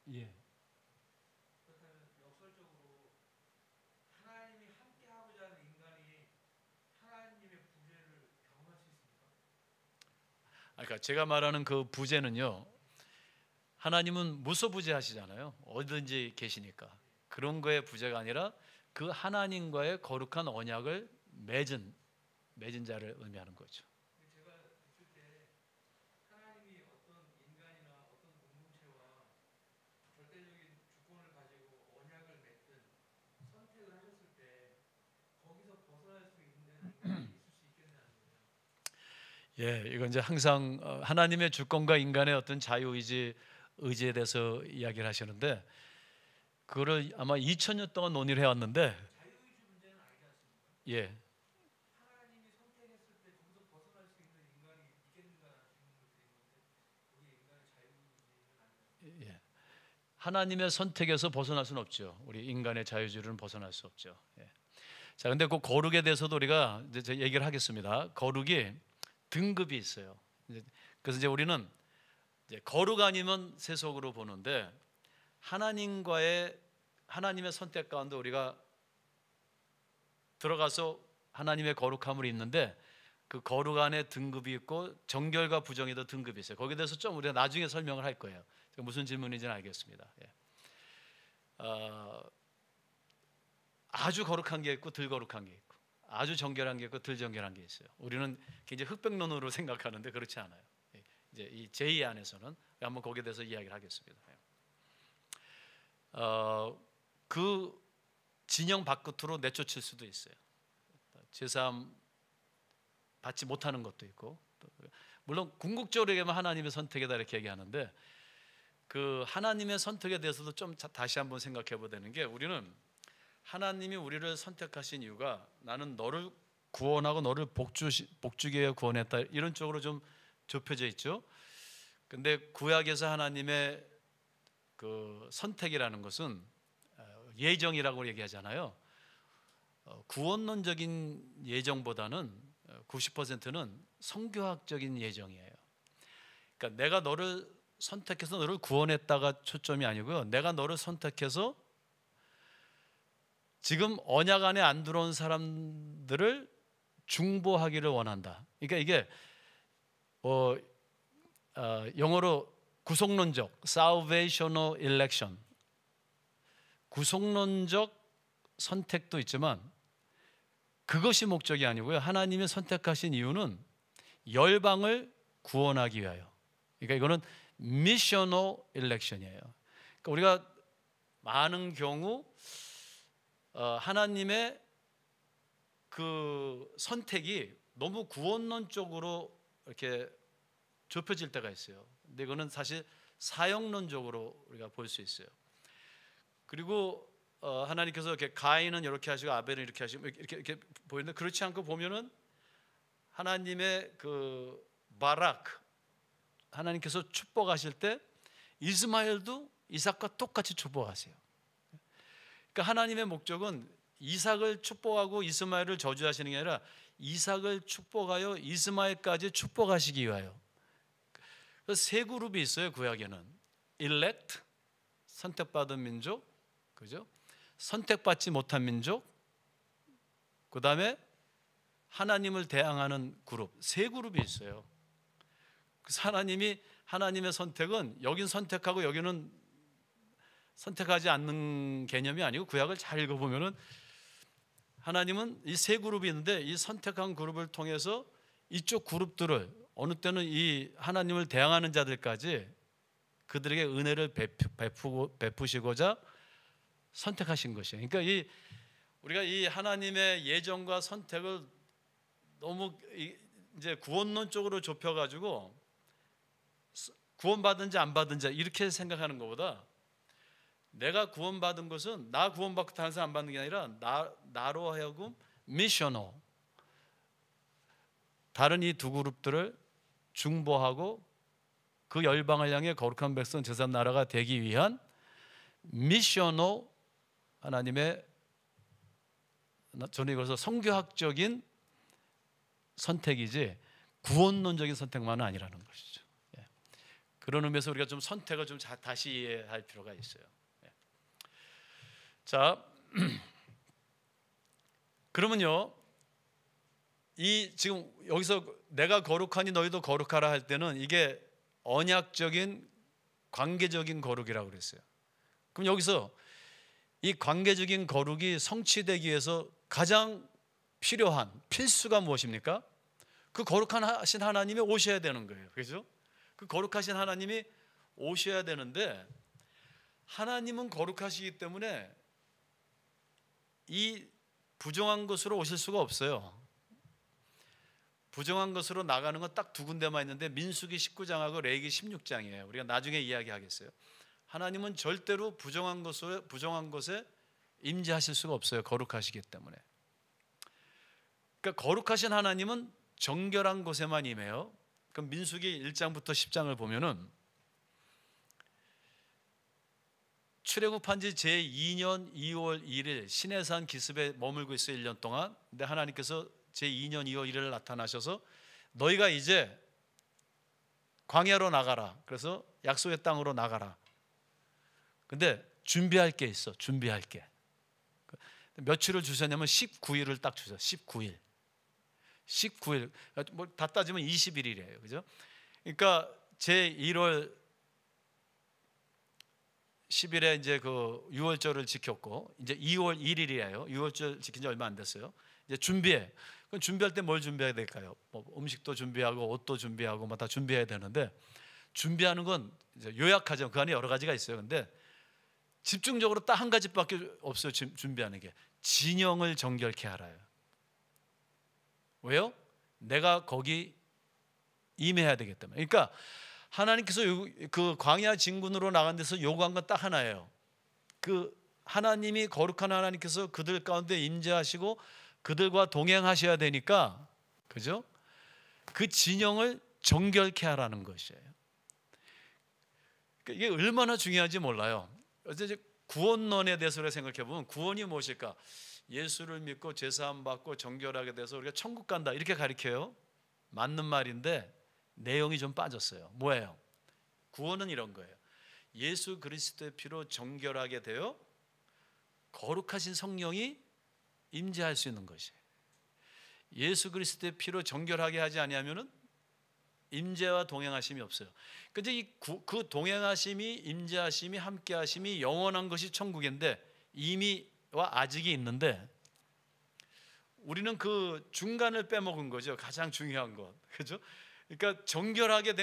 예. 그러니까 제가 말하는 그 부재는요, 하나님은 무소부재하시잖아요. 어디든지 계시니까. 그런 거의 부재가 아니라 그 하나님과의 거룩한 언약을 맺은 자를 의미하는 거죠. 예, 이건 이제 항상 하나님의 주권과 인간의 어떤 의지에 대해서 이야기를 하시는데, 그거를 아마 2000년 동안 논의를 해왔는데, 예, 예. 하나님의 선택에서 벗어날 수는 없죠. 우리 인간의 자유주의는 벗어날 수 없죠. 예. 자, 근데 그 거룩에 대해서도 우리가 이제 얘기를 하겠습니다. 거룩이 등급이 있어요. 그래서 이제 우리는 이제 거룩 아니면 세속으로 보는데, 하나님의 선택 가운데 우리가 들어가서 하나님의 거룩함을 입는데, 그 거룩 안에 등급이 있고 정결과 부정에도 등급이 있어요. 거기에 대해서 좀 우리가 나중에 설명을 할 거예요. 무슨 질문인지는 알겠습니다. 예. 아주 거룩한 게 있고 덜 거룩한 게 있고, 아주 정결한 게 있고 덜 정결한 게 있어요. 우리는 굉장히 흑백론으로 생각하는데 그렇지 않아요. 이제 이 제2 안에서는 한번 거기에 대해서 이야기를 하겠습니다. 그 진영 밖으로 내쫓을 수도 있어요. 제사함 받지 못하는 것도 있고, 물론 궁극적으로 얘기하면 하나님의 선택이다 이렇게 얘기하는데, 그 하나님의 선택에 대해서도 좀 다시 한번 생각해 보야 되는 게, 우리는 하나님이 우리를 선택하신 이유가 나는 너를 구원하고 너를 복주기 위해 구원했다, 이런 쪽으로 좀 좁혀져 있죠. 근데 구약에서 하나님의 그 선택이라는 것은 예정이라고 얘기하잖아요. 구원론적인 예정보다는 90%는 성교학적인 예정이에요. 그러니까 내가 너를 선택해서 너를 구원했다가 초점이 아니고요, 내가 너를 선택해서 지금 언약 안에 안 들어온 사람들을 중보하기를 원한다. 그러니까 이게 영어로 구속론적 salvational election, 구속론적 선택도 있지만 그것이 목적이 아니고요, 하나님이 선택하신 이유는 열방을 구원하기 위하여. 그러니까 이거는 missional election이에요. 그러니까 우리가 많은 경우 하나님의 그 선택이 너무 구원론 쪽으로 이렇게 좁혀질 때가 있어요. 근데 이거는 사실 사역론적으로 우리가 볼 수 있어요. 그리고 하나님께서 이렇게 가인은 이렇게 하시고 아벨은 이렇게 하시고 이렇게 보이는데, 그렇지 않고 보면은 하나님의 그 바락, 하나님께서 축복하실 때 이스마엘도 이삭과 똑같이 축복하세요. 그러니까 하나님의 목적은 이삭을 축복하고 이스마엘을 저주하시는 게 아니라 이삭을 축복하여 이스마엘까지 축복하시기 위하여. 세 그룹이 있어요, 구약에는. elect, 선택받은 민족, 그죠? 선택받지 못한 민족, 그 다음에 하나님을 대항하는 그룹, 세 그룹이 있어요. 그래서 하나님의 선택은 여긴 선택하고 여기는 선택하지 않는 개념이 아니고, 구약을 잘 읽어보면은 하나님은 이 세 그룹이 있는데, 이 선택한 그룹을 통해서 이쪽 그룹들을 어느 때는 이 하나님을 대항하는 자들까지 그들에게 은혜를 베푸시고자 선택하신 것이에요. 그러니까 우리가 이 하나님의 예정과 선택을 너무 이제 구원론 쪽으로 좁혀가지고 구원받은 자 안 받은 자 이렇게 생각하는 것보다, 내가 구원받은 것은 나 구원받고 다른 사람 안 받는 게 아니라 나로 하여금 미셔너, 다른 이 두 그룹들을 중보하고 그 열방을 향해 거룩한 백성 제사장 나라가 되기 위한 미셔너, 하나님의, 저는 이것을 성교학적인 선택이지 구원론적인 선택만은 아니라는 것이죠. 그런 의미에서 우리가 좀 선택을 좀 다시 이해할 필요가 있어요. 자, 그러면요, 이 지금 여기서 내가 거룩하니 너희도 거룩하라 할 때는 이게 언약적인 관계적인 거룩이라고 그랬어요. 그럼 여기서 이 관계적인 거룩이 성취되기 위해서 가장 필요한 필수가 무엇입니까? 그 거룩하신 하나님이 오셔야 되는 거예요. 그렇죠? 그 거룩하신 하나님이 오셔야 되는데, 하나님은 거룩하시기 때문에 이 부정한 것으로 오실 수가 없어요. 부정한 것으로 나가는 건 딱 두 군데만 있는데 민수기 19장하고 레위기 16장이에요. 우리가 나중에 이야기하겠어요. 하나님은 절대로 부정한 것에 임재하실 수가 없어요. 거룩하시기 때문에. 그러니까 거룩하신 하나님은 정결한 곳에만 임해요. 그럼 민수기 1장부터 10장을 보면은 출애굽한 지 제2년 2월 1일 시내산 기슭에 머물고 있어요. 1년 동안. 근데 하나님께서 제2년 2월 1일 나타나셔서 너희가 이제 광야로 나가라. 그래서 약속의 땅으로 나가라. 근데 준비할 게 있어. 준비할 게. 며칠을 주셨냐면 19일을 딱 주셨어요. 19일. 19일. 뭐 다 따지면 21일이에요. 그죠? 그러니까 제1월 10일에 이제 그 유월절을 지켰고, 이제 2월 1일이에요. 유월절 지킨 지 얼마 안 됐어요. 이제 준비해. 그럼 준비할 때 뭘 준비해야 될까요? 뭐 음식도 준비하고 옷도 준비하고 뭐 다 준비해야 되는데, 준비하는 건 이제 요약하자면 그 안에 여러 가지가 있어요. 근데 집중적으로 딱 한 가지밖에 없어요. 준비하는 게 진영을 정결케 하라요. 왜요? 내가 거기 임해야 되기 때문에. 그러니까 하나님께서 그 광야 진군으로 나간 데서 요구한 건 딱 하나예요. 그 하나님이 거룩한 하나님께서 그들 가운데 임재하시고 그들과 동행하셔야 되니까, 그죠? 그 진영을 정결케 하라는 것이에요. 이게 얼마나 중요한지 몰라요. 어제 구원론에 대해서 생각해 보면 구원이 무엇일까? 예수를 믿고 제사함 받고 정결하게 돼서 우리가 천국 간다 이렇게 가르쳐요. 맞는 말인데 내용이 좀 빠졌어요. 뭐예요? 구원은 이런 거예요. 예수 그리스도의 피로 정결하게 되어 거룩하신 성령이 임재할 수 있는 것이에요. 예수 그리스도의 피로 정결하게 하지 아니하면은 임재와 동행하심이 없어요. 근데 그 동행하심이, 임재하심이, 함께하심이 영원한 것이 천국인데 이미와 아직이 있는데 우리는 그 중간을 빼먹은 거죠. 가장 중요한 것, 그죠? 그러니까 정결하게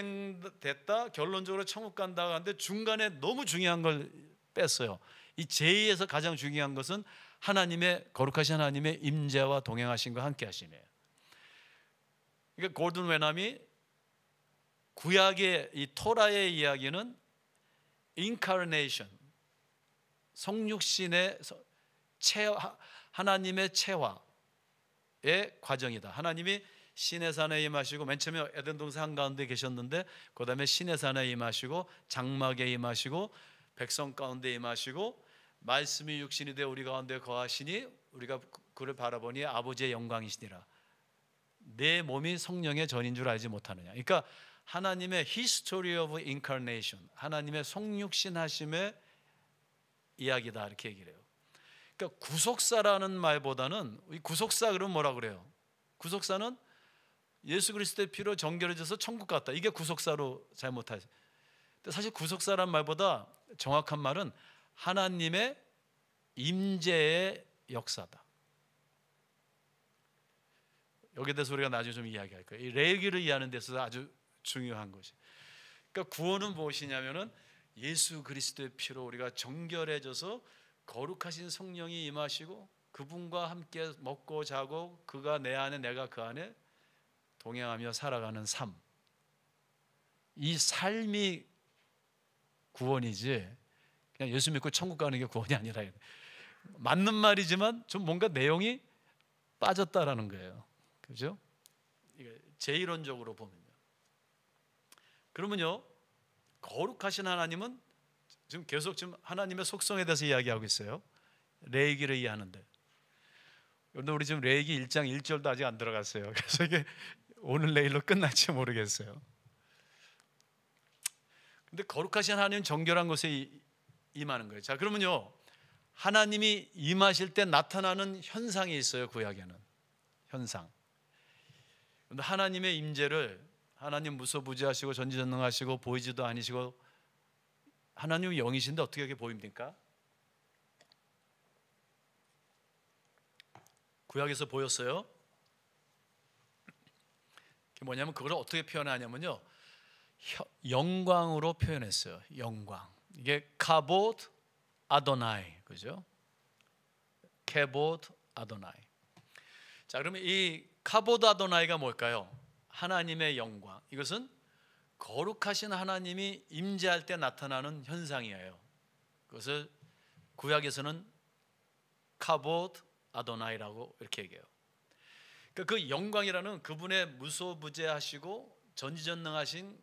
됐다, 결론적으로 천국 간다 하는데 중간에 너무 중요한 걸 뺐어요. 이 제2에서 가장 중요한 것은 하나님의 거룩하신 하나님의 임재와 동행하심과 함께하심이에요. 그러니까 골든 웨남이 구약의 이 토라의 이야기는 인카르네이션, 성육신의 하나님의 체화의 과정이다. 하나님이 시내산에 임하시고 맨 처음에 에덴 동산 한가운데 계셨는데 그 다음에 시내산에 임하시고 장막에 임하시고 백성 가운데 임하시고 말씀이 육신이 되어 우리 가운데 거하시니 우리가 그를 바라보니 아버지의 영광이시니라. 내 몸이 성령의 전인 줄 알지 못하느냐. 그러니까 하나님의 History of Incarnation, 하나님의 성육신 하심의 이야기다 이렇게 얘기를 해요. 그러니까 구속사라는 말보다는, 구속사 그러면 뭐라 그래요? 구속사는 예수 그리스도의 피로 정결해져서 천국 갔다, 이게 구속사로 잘못하죠. 근데 사실 구속사란 말보다 정확한 말은 하나님의 임재의 역사다. 여기에 대해서 우리가 나중에 좀 이야기할 거예요. 이 레위기를 이해하는 데서 아주 중요한 것이. 그러니까 구원은 무엇이냐면은 예수 그리스도의 피로 우리가 정결해져서 거룩하신 성령이 임하시고 그분과 함께 먹고 자고 그가 내 안에 내가 그 안에 동행하며 살아가는 삶. 이 삶이 구원이지 그냥 예수 믿고 천국 가는 게 구원이 아니라, 맞는 말이지만 좀 뭔가 내용이 빠졌다라는 거예요. 그죠? 제1원적으로 보면요. 그러면요, 거룩하신 하나님은 지금 계속 지금 하나님의 속성에 대해서 이야기하고 있어요. 레위기를 이해하는데, 여러분 우리 지금 레위기 1장 1절도 아직 안 들어갔어요. 그래서 이게 오늘 내일로 끝날지 모르겠어요. 근데 거룩하신 하나님은 정결한 곳에 임하는 거예요. 자, 그러면요, 하나님이 임하실 때 나타나는 현상이 있어요. 구약에는 현상. 근데 하나님의 임재를, 하나님 무소부지하시고 전지전능하시고 보이지도 아니시고 하나님은 영이신데 어떻게 그게 보입니까? 구약에서 보였어요. 그게 뭐냐면 그걸 어떻게 표현하냐면요, 영광으로 표현했어요. 영광. 이게 카보드 아도나이, 그죠? 케보드 아도나이. 자, 그러면 이 카보드 아도나이가 뭘까요? 하나님의 영광. 이것은 거룩하신 하나님이 임재할 때 나타나는 현상이에요. 그것을 구약에서는 카보드 아도나이라고 이렇게 얘기해요. 그러니까 그 영광이라는 그분의 무소부재하시고 전지전능하심이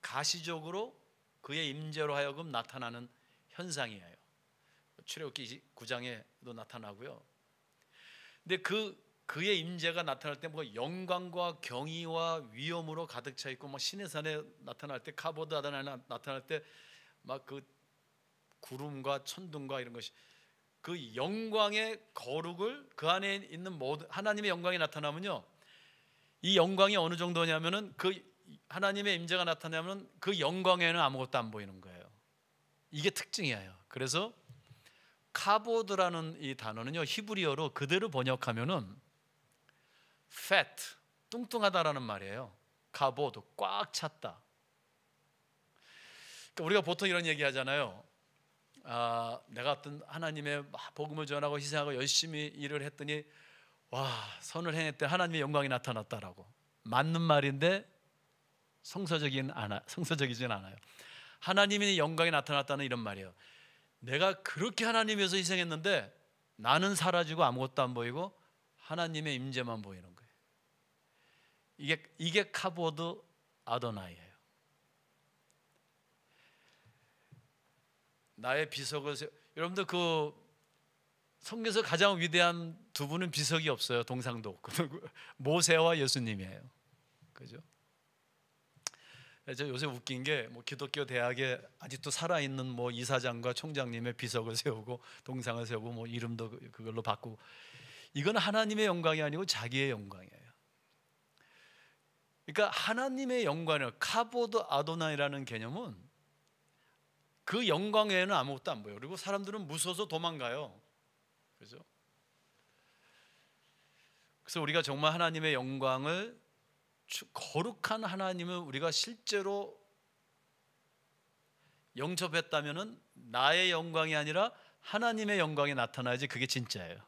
가시적으로 그의 임재로 하여금 나타나는 현상이에요. 출애굽기 9장에도 나타나고요. 근데 그의 임재가 나타날 때 뭐 영광과 경의와 위엄으로 가득 차 있고, 뭐 신의 산에 나타날 때, 카보드 아도나이 나타날 때 막 그 구름과 천둥과 이런 것이, 그 영광의 거룩을, 그 안에 있는 모든 하나님의 영광이 나타나면요, 이 영광이 어느 정도냐면은 그 하나님의 임재가 나타나면 그 영광에는 아무것도 안 보이는 거예요. 이게 특징이에요. 그래서 카보드라는 이 단어는요, 히브리어로 그대로 번역하면은 fat, 뚱뚱하다라는 말이에요. 카보드, 꽉 찼다. 그러니까 우리가 보통 이런 얘기 하잖아요. 내가 어떤 하나님의 복음을 전하고 희생하고 열심히 일을 했더니 선을 행했대 하나님의 영광이 나타났다라고. 맞는 말인데 성서적이진 않아요. 하나님의 영광이 나타났다는 이런 말이에요. 내가 그렇게 하나님 위해서 희생했는데 나는 사라지고 아무것도 안 보이고 하나님의 임재만 보이는 거예요. 이게 카보드 아도나이예요. 나의 비석을 여러분들 그 성경에서 가장 위대한 두 분은 비석이 없어요. 동상도 없고 모세와 예수님이에요. 그죠? 저 요새 웃긴 게 뭐 기독교 대학에 아직도 살아있는 뭐 이사장과 총장님의 비석을 세우고 동상을 세우고 뭐 이름도 그걸로 바꾸고, 이건 하나님의 영광이 아니고 자기의 영광이에요. 그러니까 하나님의 영광을, 카보드 아도나이라는 개념은 그 영광 외에는 아무것도 안 보여요. 그리고 사람들은 무서워서 도망가요. 그죠? 그래서 우리가 정말 하나님의 영광을, 거룩한 하나님을 우리가 실제로 영접했다면은 나의 영광이 아니라 하나님의 영광이 나타나야지 그게 진짜예요.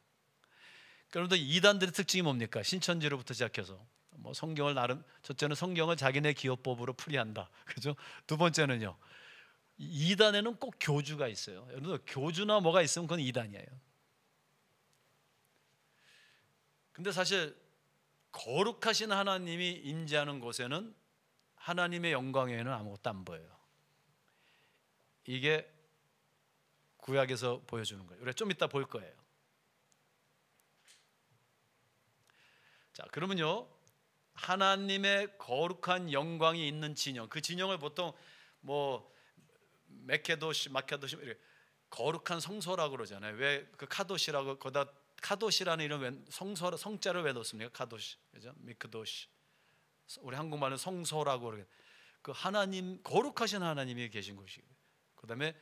그런데 이단들의 특징이 뭡니까? 신천지로부터 시작해서 뭐 성경을 나름, 첫째는 성경을 자기네 기호법으로 풀이한다. 그죠? 두 번째는요, 이단에는 꼭 교주가 있어요. 여러분, 교주나 뭐가 있으면 그건 이단이에요. 근데 사실 거룩하신 하나님이 임재하는 곳에는 하나님의 영광 외에는 아무것도 안 보여요. 이게 구약에서 보여주는 거예요. 우리가 좀 이따 볼 거예요. 자, 그러면요, 하나님의 거룩한 영광이 있는 진영, 그 진영을 보통 뭐 메케도시, 마케도시 이렇게 거룩한 성소라고 그러잖아요. 왜 그 카도시라고, 거기다 카도시라는 이름 왜 성자를 왜 넣습니까? 카도시, 그죠? 미크도시. 우리 한국말은 성소라고 그러게. 그 하나님, 거룩하신 하나님이 계신 곳이고, 그다음에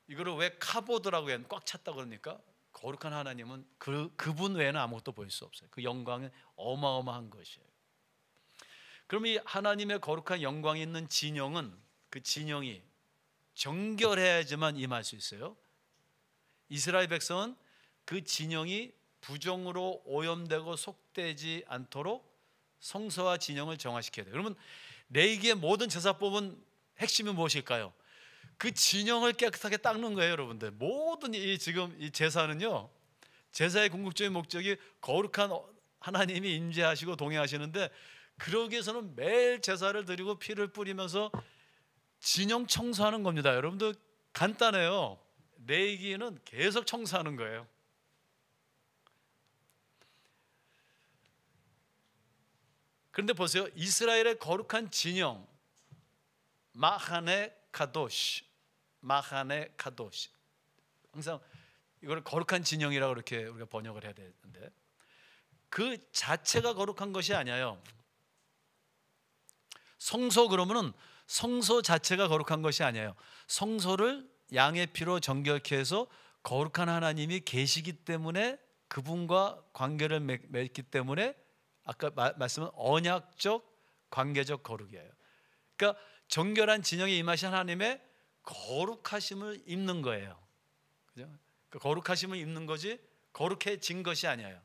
이거를 왜 카보드라고 해 꽉 찼다고 그러니까 거룩한 하나님은 그분 외에는 아무것도 보일 수 없어요. 그 영광은 어마어마한 것이에요. 그럼 이 하나님의 거룩한 영광이 있는 진영은, 그 진영이 정결해야지만 임할 수 있어요. 이스라엘 백성은 그 진영이 부정으로 오염되고 속되지 않도록 성소와 진영을 정화시켜야 돼요. 그러면 레위기의 모든 제사법은 핵심이 무엇일까요? 그 진영을 깨끗하게 닦는 거예요, 여러분들. 모든 지금 이 제사는요, 제사의 궁극적인 목적이 거룩한 하나님이 임재하시고 동행하시는데, 그러기 위해서는 매일 제사를 드리고 피를 뿌리면서 진영 청소하는 겁니다. 여러분들 간단해요. 레위기는 계속 청소하는 거예요. 그런데 보세요, 이스라엘의 거룩한 진영 마하네 카도시, 마하네 카도시, 항상 이걸 거룩한 진영이라고 이렇게 우리가 번역을 해야 되는데, 그 자체가 거룩한 것이 아니에요. 성소, 그러면은 성소 자체가 거룩한 것이 아니에요. 성소를 양의 피로 정결케 해서 거룩한 하나님이 계시기 때문에, 그분과 관계를 맺기 때문에, 아까 말씀은 언약적 관계적 거룩이에요. 그러니까 정결한 진영에 임하신 하나님의 거룩하심을 입는 거예요. 그죠? 그 거룩하심을 입는 거지 거룩해진 것이 아니에요.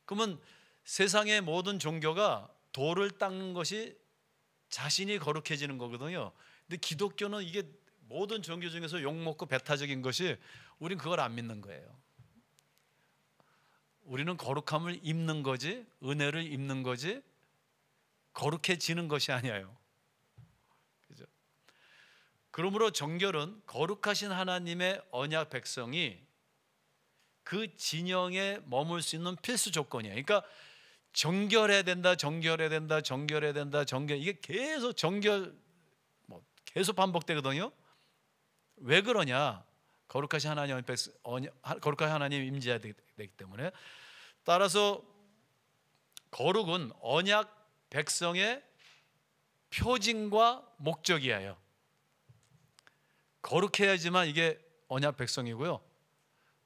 그러면 세상의 모든 종교가 돌을 닦는 것이 자신이 거룩해지는 거거든요. 근데 기독교는 이게 모든 종교 중에서 욕먹고 배타적인 것이, 우린 그걸 안 믿는 거예요. 우리는 거룩함을 입는 거지, 은혜를 입는 거지, 거룩해지는 것이 아니에요. 그죠? 그러므로 정결은 거룩하신 하나님의 언약 백성이 그 진영에 머물 수 있는 필수 조건이에요. 그러니까 정결해야 된다, 정결해야 된다, 정결해야 된다, 정결, 이게 계속 정결 계속 반복되거든요. 왜 그러냐? 거룩하신 하나님 백성, 거룩한 하나님 임재해야 되기 때문에. 따라서 거룩은 언약 백성의 표징과 목적이에요. 거룩해야지만 이게 언약 백성이고요.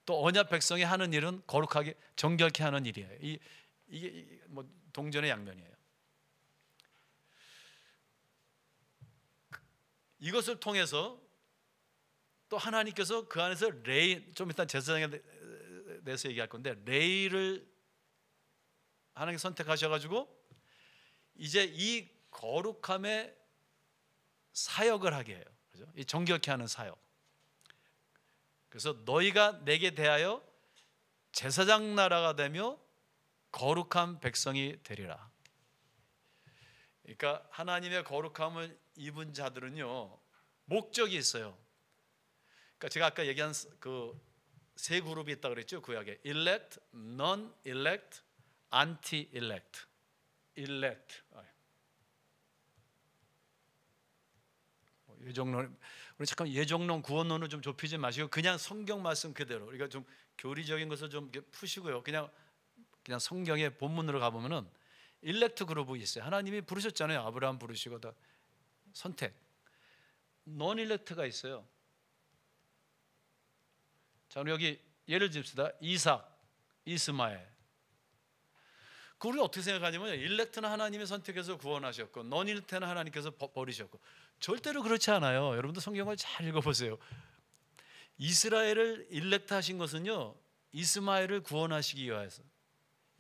또 언약 백성이 하는 일은 거룩하게 정결케 하는 일이에요. 이게 뭐 동전의 양면이에요. 이것을 통해서 또 하나님께서 그 안에서 레이, 좀 이따 제사장에 대해서 얘기할 건데, 레이를 하나님 선택하셔가지고 이제 이 거룩함의 사역을 하게 해요. 그죠? 이 정결케 하는 사역. 그래서 너희가 내게 대하여 제사장 나라가 되며 거룩한 백성이 되리라. 그러니까 하나님의 거룩함을 입은 자들은요, 목적이 있어요. 그러니까 제가 아까 얘기한 그 세 그룹이 있다 그랬죠, 구약에. elect, non-elect, anti-elect. elect. 예정론, 우리 잠깐 예정론, 구원론을 좀 좁히지 마시고 그냥 성경 말씀 그대로. 우리가 좀 교리적인 것을 좀 푸시고요. 그냥 성경의 본문으로 가보면은 일렉트 그룹이 있어요. 하나님이 부르셨잖아요. 아브라함 부르시고 다 선택. non elect가 있어요. 자, 우리 여기 예를 듭시다. 이삭, 이스마엘. 그 우리 어떻게 생각하냐면, 일렉트는 하나님이 선택해서 구원하셨고 non elect는 하나님께서 버리셨고. 절대로 그렇지 않아요. 여러분도 성경을 잘 읽어보세요. 이스라엘을 일렉트 하신 것은요, 이스마엘을 구원하시기 위하여서,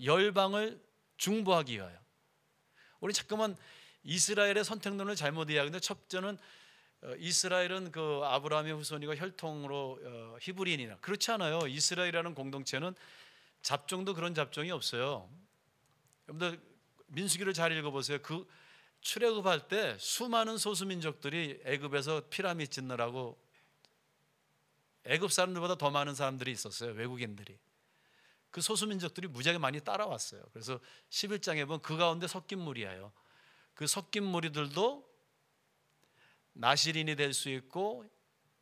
열방을 중보하기 위하여. 우리 잠깐만 이스라엘의 선택론을 잘못 이해하는데, 첫째는 이스라엘은 그 아브라함의 후손이고 혈통으로 히브리인이나, 그렇지 않아요. 이스라엘이라는 공동체는 잡종도 그런 잡종이 없어요. 여러분들 민수기를 잘 읽어보세요. 그 출애굽할 때 수많은 소수민족들이 애굽에서 피라미드 짓느라고, 애굽 사람들보다 더 많은 사람들이 있었어요. 외국인들이. 그 소수민족들이 무지하게 많이 따라왔어요. 그래서 11장에 보면 그 가운데 섞인 무리예요. 그 섞인 무리들도 나시린이 될 수 있고,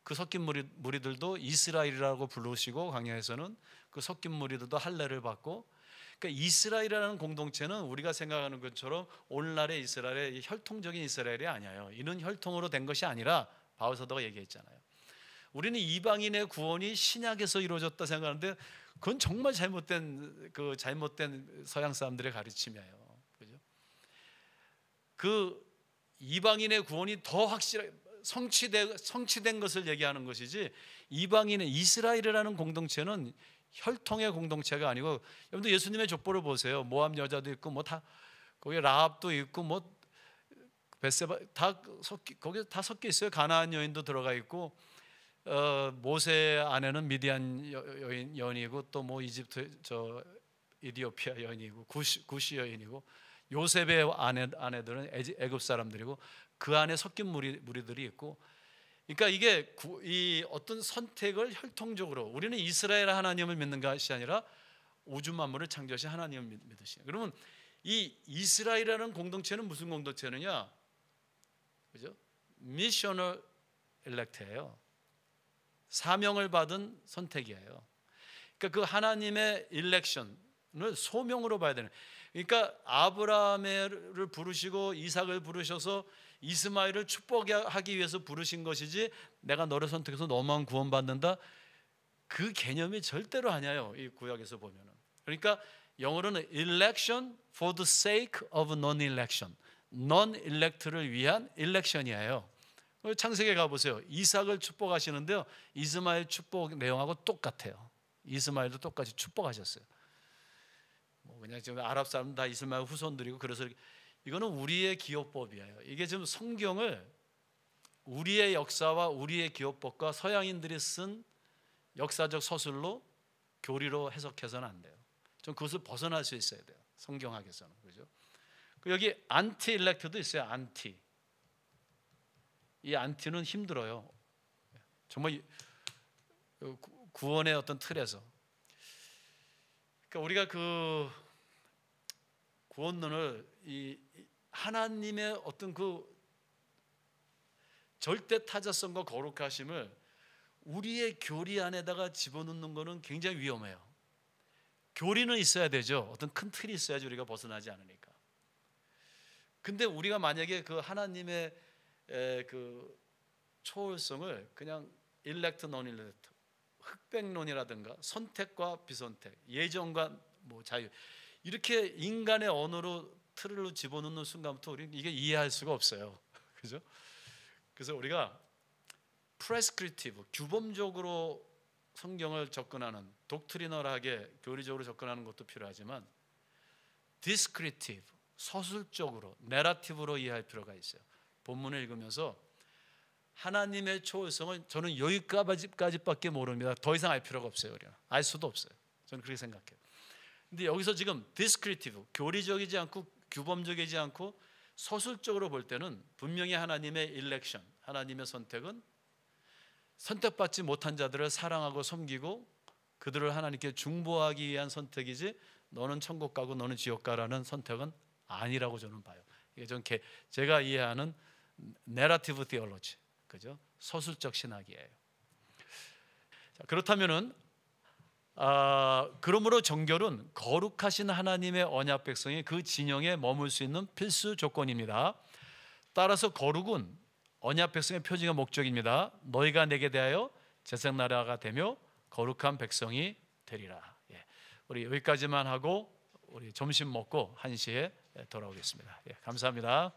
그 섞인 무리들도 이스라엘이라고 부르시고, 광야에서는 그 섞인 무리들도 할례를 받고. 그러니까 이스라엘이라는 공동체는 우리가 생각하는 것처럼 오늘날의 이스라엘의 혈통적인 이스라엘이 아니에요. 이는 혈통으로 된 것이 아니라, 바울 사도가 얘기했잖아요. 우리는 이방인의 구원이 신약에서 이루어졌다 생각하는데, 그건 정말 잘못된 서양 사람들의 가르침이에요. 그죠? 그 이방인의 구원이 더 확실하게 성취된 것을 얘기하는 것이지, 이방인의 이스라엘이라는 공동체는 혈통의 공동체가 아니고. 여러분들 예수님의 족보를 보세요. 모압 여자도 있고, 뭐 다 거기 라합도 있고, 뭐 벳세바 다 거기 다 섞여 있어요. 가나안 여인도 들어가 있고 모세 아내는 미디안 여인이고 또 뭐 이집트 이디오피아 여인이고 구시 여인이고 요셉의 아내들은 애굽 사람들이고 그 안에 섞인 무리들이 있고, 그러니까 이게 이 어떤 선택을 혈통적으로 우리는 이스라엘 하나님을 믿는 것이 아니라 우주 만물을 창조하신 하나님을 믿으시냐. 그러면 이 이스라엘이라는 공동체는 무슨 공동체느냐? 그죠? 미셔널 엘렉트예요. 사명을 받은 선택이에요. 그러니까 그 하나님의 일렉션을 소명으로 봐야 되는. 그러니까 아브라함을 부르시고 이삭을 부르셔서 이스마엘을 축복하기 위해서 부르신 것이지 내가 너를 선택해서 너만 구원받는다, 그 개념이 절대로 아니에요. 이 구약에서 보면은. 그러니까 영어로는 election for the sake of non-election, non-elect를 위한 election이에요. 창세기에 가보세요. 이삭을 축복하시는데요, 이스마엘 축복 내용하고 똑같아요. 이스마엘도 똑같이 축복하셨어요. 뭐 그냥 지금 아랍 사람 다 이스마엘 후손들이고, 그래서 이거는 우리의 기호법이에요. 이게 지금 성경을 우리의 역사와 우리의 기호법과 서양인들이 쓴 역사적 서술로 교리로 해석해서는 안 돼요. 좀 그것을 벗어날 수 있어야 돼요. 성경학에서는. 그죠? 여기 안티 일렉트도 있어요. 안티. 이 안티는 힘들어요. 정말 구원의 어떤 틀에서. 그러니까 우리가 그 구원론을 이 하나님의 어떤 그 절대 타자성과 거룩하심을 우리의 교리 안에다가 집어넣는 것은 굉장히 위험해요. 교리는 있어야 되죠. 어떤 큰 틀이 있어야지 우리가 벗어나지 않으니까. 근데 우리가 만약에 그 하나님의 그 초월성을 그냥 일렉트 non-elect, 흑백론이라든가 선택과 비선택, 예정과 뭐 자유, 이렇게 인간의 언어로 틀로 집어넣는 순간부터 우리는 이게 이해할 수가 없어요. 그죠? 그래서 우리가 프레스크립티브, 규범적으로 성경을 접근하는, 독트리널하게 교리적으로 접근하는 것도 필요하지만 디스크리티브, 서술적으로, 내러티브로 이해할 필요가 있어요. 본문을 읽으면서 하나님의 초월성을 저는 여기까지밖에 모릅니다. 더 이상 알 필요가 없어요. 우리는 알 수도 없어요. 저는 그렇게 생각해요. 근데 여기서 지금 디스크리티브, 교리적이지 않고 규범적이지 않고 서술적으로 볼 때는 분명히 하나님의 일렉션, 하나님의 선택은 선택받지 못한 자들을 사랑하고 섬기고 그들을 하나님께 중보하기 위한 선택이지, 너는 천국 가고 너는 지옥 가라는 선택은 아니라고 저는 봐요. 이게 좀 제가 이해하는 내러티브 티올로지, 그죠? 서술적 신학이에요. 자, 그렇다면은 그러므로 정결은 거룩하신 하나님의 언약 백성이 그 진영에 머물 수 있는 필수 조건입니다. 따라서 거룩은 언약 백성의 표징의 목적입니다. 너희가 내게 대하여 제사 나라가 되며 거룩한 백성이 되리라. 우리 여기까지만 하고 우리 점심 먹고 1시에 돌아오겠습니다. 감사합니다.